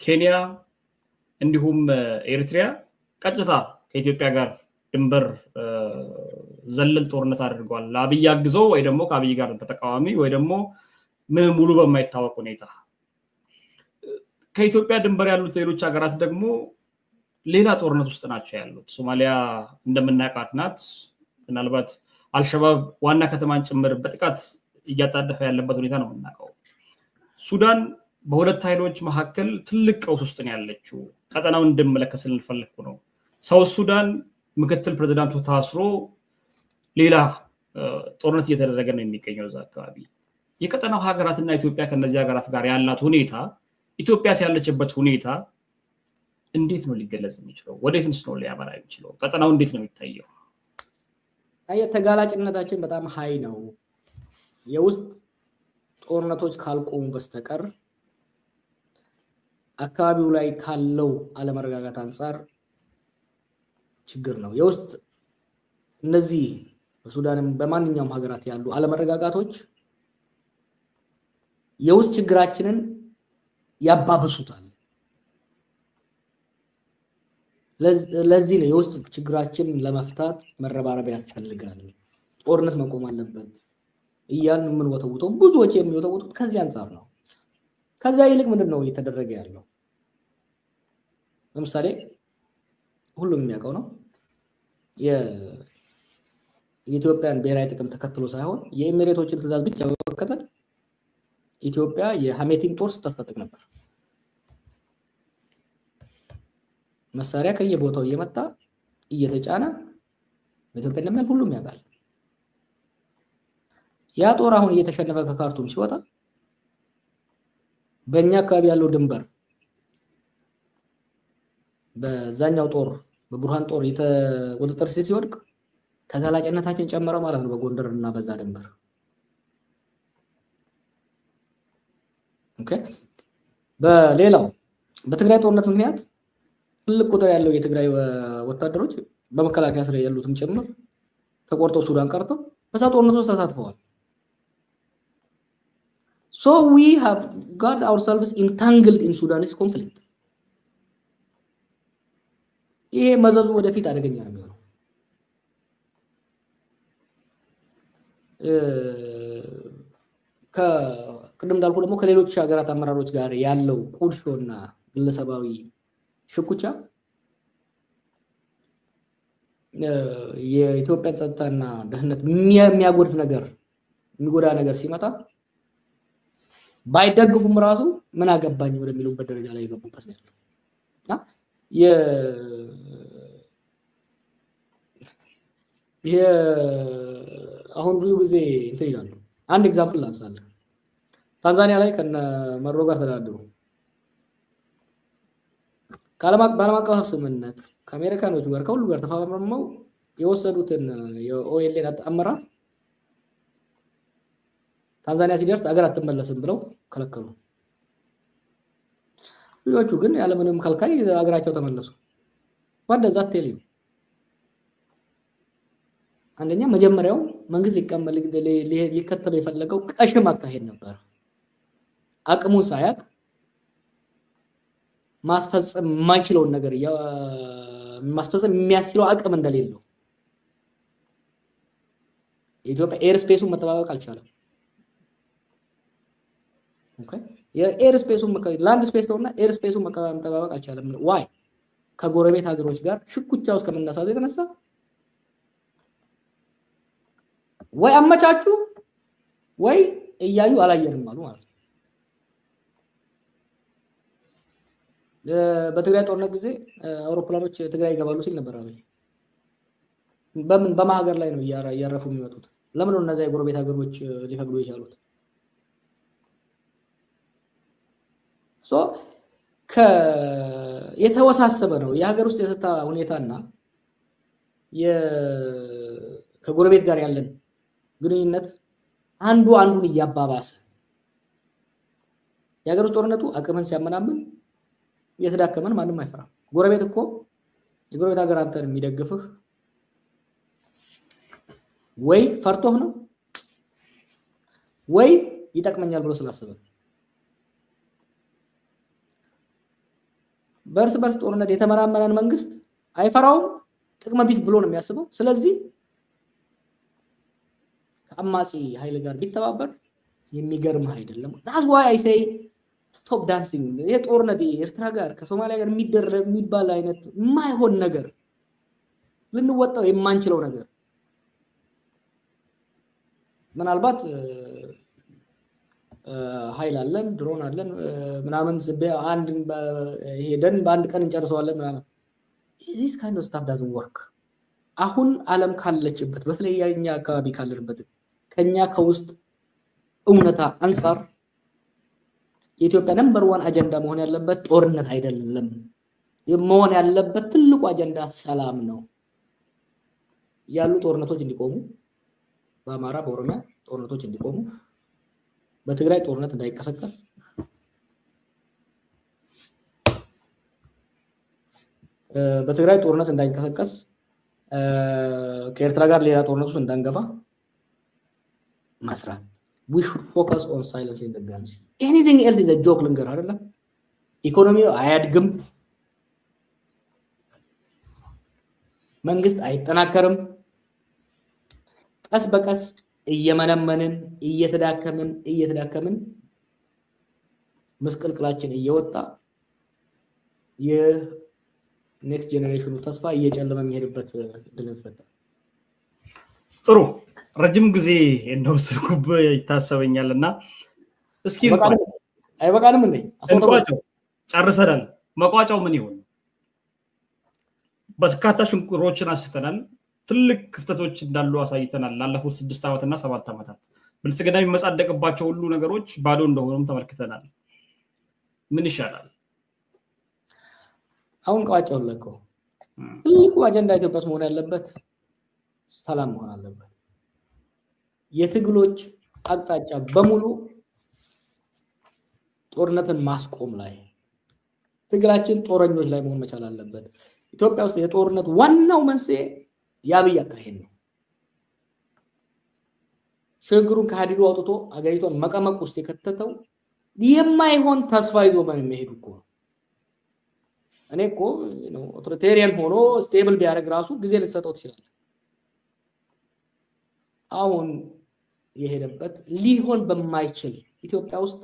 ኬንያ እንዲሁም ኤርትሪያ ቀጥታ ከኢትዮጵያ ጋር ድንበር ዘለል ጦርነት አድርገዋል አብይ አግዞ ወይ ደግሞ ከአብይ ጋር ተጠቃዋሚ ወይ ደግሞ ምን ሙሉ በማይታወቅ ሁኔታ ከኢትዮጵያ ድንበር ያሉት ሌሎች ሀገራት ደግሞ ሌላ ጦርነት ውስጥ ናቸው ያሉት ሶማሊያ እንደምናውቃት ናት ምናልባት አልሸባብ ዋና ከተማን ጭምር በጥቃት እያጣደፈ ያለበት ሁኔታ ነው የምናውቀው ሱዳን በሁለት ኃይሎች መካከል ትልቅ ቀውስ ውስጥ ነው ያለችው ቀጠናውን እንደምለከት ስለፈልኩ ነው ሳውት ሱዳን ምክትል ፕሬዝዳንቱ ታስሮ ሌላ ጦርነት እየተደረገ ነው የሚገኘው እዛ አካባቢ የቀጠናው ሀገራትና ኢትዮጵያ ከነዚህ ሀገራት ጋር ያላት ሁኔታ ኢትዮጵያ ያለችበት ሁኔታ እንዴት ነው ሊገለጽ የሚችለው ወዴትስ ነው ሊያመራ የሚችለው ቀጠናው እንዴት ነው የሚታየው ተጋላጭነታችን በጣም ሃይ ነው የውስጥ ጦርነቶች ካልቆሙ በስተቀር አካባቢው ላይ ካለው አለመረጋጋት አንፃር ችግር ነው የውስጥ እነዚህ በሱዳንም በማንኛውም ሀገራት ያሉ አለመረጋጋቶች የውስጥ ችግራችንን ያባብሱታል ለዚህ ነው የውስጥ ችግራችን ለመፍታት መረባረብ ያስፈልጋል ጦርነት መቆም አለበት እያን ምን ወተውቶ ብዙዎች የሚወተውቱት ከዚህ አንፃር ነው ከዛ ይልቅ ምንድነው እየተደረገ ያለው ለምሳሌ ሁሉም የሚያውቀው ነው የኢትዮጵያን ብሔራዊ ጥቅም ተከትሎ ሳይሆን የኤሚሬቶችን ትዕዛዝ ብቻ በመከተል ኢትዮጵያ የሐሜቲን ጦር ስታስታጥቅ ነበር መሳሪያ ከየቦታው እየመጣ እየተጫነ በኢትዮጵያ እንደምን ሁሉም ያውቃል ያ ጦር አሁን እየተሸነፈ ከካርቱም ሲወጣ በእኛ አካባቢ ያለው ድንበር በዛኛው ጦር በቡርሃን ጦር የተወጣጠር ሲወድቅ ተጋላጭነታችን ጨመረ ማለት ነው በጎንደርና በዛ ድንበር ኦኬ በሌላው በትግራይ ጦርነት ምክንያት ትልቅ ቁጥር ያለው የትግራይ ወታደሮች በመከላከያ ስራ ያሉትም ጭምር ተቆርጠው ሱዳን ቀርተው በዛ ጦርነት ውስጥ ተሳትፈዋል so we have got ourselves entangled in Sudanese conflict ይሄ መዘዙ ወደፊት አደገኛ ነው የሚሆነው ከቅድም እንዳልኩ ደግሞ ከሌሎች ሀገራት አመራሮች ጋር ያለው ቁርሾና ግለሰባዊ ሽኩቻ የኢትዮጵያ ጸጥታና ደህንነት የሚያጎድፍ ነገር የሚጎዳ ነገር ሲመጣ ባይደግፉም ራሱ ምን አገባኝ ወደሚሉበት ደረጃ ላይ የገቡበት ነው ያለው እና አሁን ብዙ ጊዜ እንትን ይላሉ አንድ ኤግዛምፕል ላንሳለህ ታንዛኒያ ላይ ከነ መሮ ጋር ተዳደሩ ባለም አቀፍ ስምምነት ከአሜሪካኖች ጋር ከሁሉ ጋር ተፋፍረው የወሰዱትን የኦኤልኤን አመራር ታንዛኒያ ሲደርስ አገር አትመለስም ብለው ከለከሉ ልጆቹ ግን ያለምንም ከልካይ አገራቸው ተመለሱ ወደ ዛቴሊ አንደኛ መጀመሪያው መንግስት ሊከተለው የፈለገው ቀሽም አካሄድ ነበር አቅሙን ሳያቅ ማስፈጸም የማይችለው ነገር ማስፈጸም የሚያስችለው አቅም እንደሌለው የኢትዮጵያ ኤር ስፔሱን መተባበቅ አልቻለም ኦኬ የኤር ስፔሱን ላንድ ስፔስ ነውና ኤር ስፔሱን መተባበቅ አልቻለም ዋይ ከጎረቤት ሀገሮች ጋር ሽኩቻ ውስጥ ከመነሳቱ የተነሳ ወይ አመቻቹ ወይ እያዩ አላየንም አሉ ማለት ነው በትግራይ ጦርነት ጊዜ አውሮፕላኖች ትግራይ ይገባሉ ሲል ነበር አብይ በማሀገር ላይ ነው ያረፉ የሚመጡት ለምን ነው እነዛ የጎረቤት ሀገሮች ሊፈቅዱ የቻሉት የተወሳሰበ ነው የሀገር ውስጥ የጸጥታ ሁኔታና ከጎረቤት ጋር ያለን ግንኙነት አንዱ አንዱን ያባባሰ የሀገር ውስጥ ጦርነቱ አቅምን ሲያመናምን የተዳከመን ማንም አይፈራም ጎረቤት እኮ የጎረቤት ሀገር አንተን የሚደግፍህ ወይ ፈርቶህ ነው ወይ ይጠቅመኛል ብሎ ስላሰበ በርስ ጦርነት የተመራመረን መንግስት አይፈራውም ጥቅመ ቢስ ብሎ ነው የሚያስበው ስለዚህ ከአማጺ ኃይል ጋር ቢተባበር የሚገርም አይደለም that's why I say stop dancing ይሄ ጦርነት ኤርትራ ጋር ከሶማሊያ ጋር የሚደረግ የሚባል አይነት የማይሆን ነገር ልንወጣው የማንችለው ነገር ምናልባት ኃይል አለን ድሮን አለን ምናምን አንድ ሄደን በአንድ ቀን እንጨርሰዋለን ምናምን this kind of stuff doesn't work አሁን ዓለም ካለችበት በተለያየኛ አካባቢ ካለበት ከኛ ከውስጥ እውነታ አንፃር የኢትዮጵያ ነምበር 1 አጀንዳ መሆን ያለበት ጦርነት አይደለም መሆን ያለበት ትልቁ አጀንዳ ሰላም ነው ያሉ ጦርነቶች እንዲቆሙ በአማራ በኦሮሚያ ጦርነቶች እንዲቆሙ በትግራይ ጦርነት እንዳይቀሰቀስ ከኤርትራ ጋር ሌላ ጦርነት ውስጥ እንዳንገባ መስራት we should focus on silencing the guns anything else is a joke ልንገር አይደለም ኢኮኖሚው አያድግም መንግስት አይጠናከርም ቀስ በቀስ እየመነመንን እየተዳከምን መስቀልቅላችን እየወጣ የኔክስት ጄነሬሽኑ ተስፋ እየጨለመ የሚሄድበት ድል ይፈጠራል ጥሩ ረጅም ጊዜ እንደወሰድኩብ ይታሰበኛልና እስኪ አይበቃንም እንዴ አስወጣው ጨርሰናል መቋጫው ምን ይሆን በርካታ ሽንቁሮችን አስተናል ትልቅ ክፍተቶች እንዳሉ አሳይተናል ላለፉት 6 አመትና 7 አመታት ብልጽግና የሚመጻደቅባቸው ሁሉ ነገሮች ባዶ እንደሆኑም ተመልክተናል ምን ይሻላል አሁን ቋጫው ለቆ ትልቁ አጀንዳ ኢትዮጵያስ መሆን ያለበት ሰላም መሆን አለበት የትግሎች አቅጣጫ በሙሉ ጦርነትን ማስቆም ላይ ትግላችን ጦረኞች ላይ መሆን መቻል አለበት ኢትዮጵያ ውስጥ የጦርነት ዋናው መንስኤ ያብይ አካሄድ ነው ሽግሩን ከሀዲዱ አውጥቶ አገሪቷን መቀመቅ ውስጥ የከተተው የማይሆን ተስፋ ይዞ በመሄድ እኮ እኔ እኮ ነው ኦቶሪቴሪያን ሆኖ ስቴብል ቢያደርግ ራሱ ጊዜ ልትሰጠው ትችላለህ አሁን የሄደበት ሊሆን በማይችል ኢትዮጵያ ውስጥ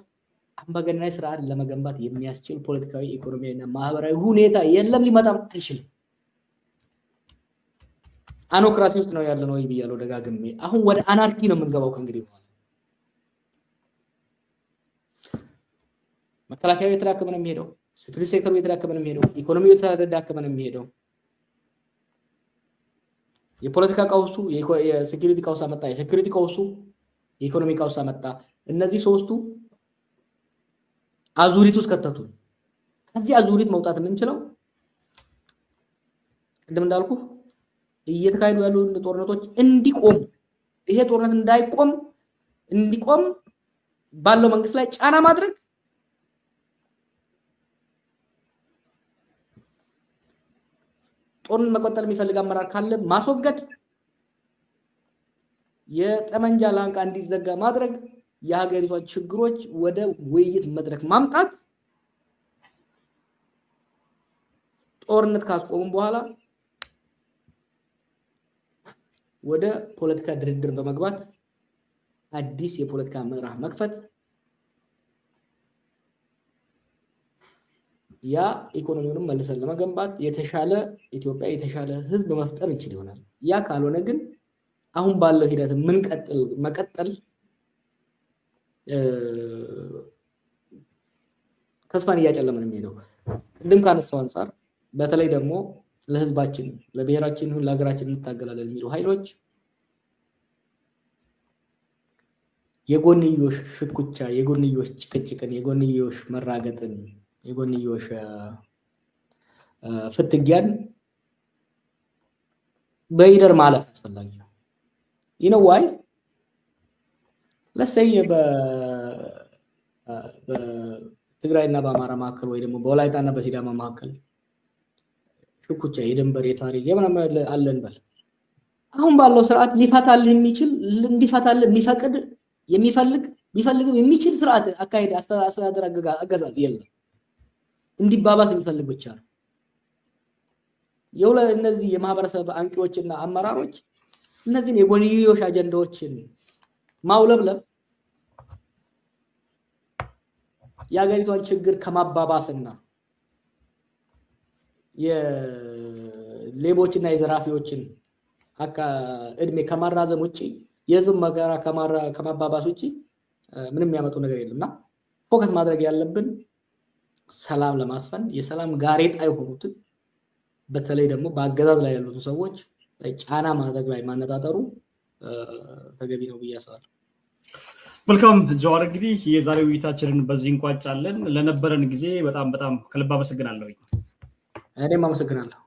አምባገነናዊ ስርዓት ለመገንባት የሚያስችል ፖለቲካዊ ኢኮኖሚያዊና ማህበራዊ ሁኔታ የለም ሊመጣም አይችልም አኖክራሲ ውስጥ ነው ያለነው ይብያለው ደጋግሜ አሁን ወደ አናርኪ ነው የምንገባው ከእንግዲህ በኋላ መከላከያው የተዳከመ ነው የሚሄደው ሴኩሪቲ ሴክተሩ የተዳከመ ነው የሚሄደው ኢኮኖሚው የተዳከመ ነው የሚሄደው የፖለቲካ ቀውሱ የሴኩሪቲ ቀውስ አመጣ የሴኩሪቲ ቀውሱ የኢኮኖሚ ቀውስ አመጣ እነዚህ ሶስቱ አዙሪት ውስጥ ከተቱ ከዚህ አዙሪት መውጣት የምንችለው ቅድም እንዳልኩ እየተካሄዱ ያሉ ጦርነቶች እንዲቆም ይሄ ጦርነት እንዳይቆም እንዲቆም ባለው መንግስት ላይ ጫና ማድረግ ጦርነት መቆጠል የሚፈልግ አመራር ካለ ማስወገድ የጠመንጃ ላንቃ እንዲዘጋ ማድረግ የሀገሪቷን ችግሮች ወደ ውይይት መድረክ ማምጣት ጦርነት ካስቆሙ በኋላ ወደ ፖለቲካ ድርድር በመግባት አዲስ የፖለቲካ ምዕራፍ መክፈት ያ ኢኮኖሚውን መልሰን ለመገንባት የተሻለ ኢትዮጵያ የተሻለ ህዝብ መፍጠር እንችል ይሆናል ያ ካልሆነ ግን አሁን ባለው ሂደት መቀጠል ተስፋን እያጨለመን የሚሄደው ቅድም ካነሳው አንፃር በተለይ ደግሞ ለህዝባችን ለብሔራችን ሁሉ ለሀገራችን እንታገላለን የሚሉ ኃይሎች የጎንዮሽ ሽኩቻ የጎንዮሽ ጭቅጭቅን የጎንዮሽ መራገጥን የጎንዮሽ ፍትጊያን በይደር ማለፍ አስፈላጊ ነው you know why let's say በትግራይና በአማራ ማከል ወይ ደግሞ በወላይታና በሲዳማ ማከል ሽኩቻ የድንበር የታሪክ የምናምን አለን በል አሁን ባለው ስርዓት ሊፈታልህ የሚችል እንዲፈታልህ የሚፈቅድ ቢፈልግም የሚችል ስርዓት አካሄድ አስተዳደር አገዛዝ የለም እንዲባባስ የሚፈልግ ብቻ ነው እነዚህ የማህበረሰብ አንቂዎችና አመራሮች እነዚህን የጎንዮሽ አጀንዳዎችን ማውለብለብ የሀገሪቷን ችግር ከማባባስና የሌቦችና የዘራፊዎችን እድሜ ከማራዘም ውጪ የህዝብ መጋራ ከማባባስ ውጪ ምንም ያመጡ ነገር የለምና ፎከስ ማድረግ ያለብን ሰላም ለማስፈን የሰላም ጋሬጣ የሆኑትን በተለይ ደግሞ በአገዛዝ ላይ ያሉት ሰዎች ጫና ማድረግ ላይ ማነጣጠሩ ተገቢ ነው ብያስባለሁ መልካም ጀዋር እንግዲህ የዛሬው ውይይታችንን በዚህ እንቋጫለን ለነበረን ጊዜ በጣም ከልብ አመሰግናለሁ እኔም አመሰግናለሁ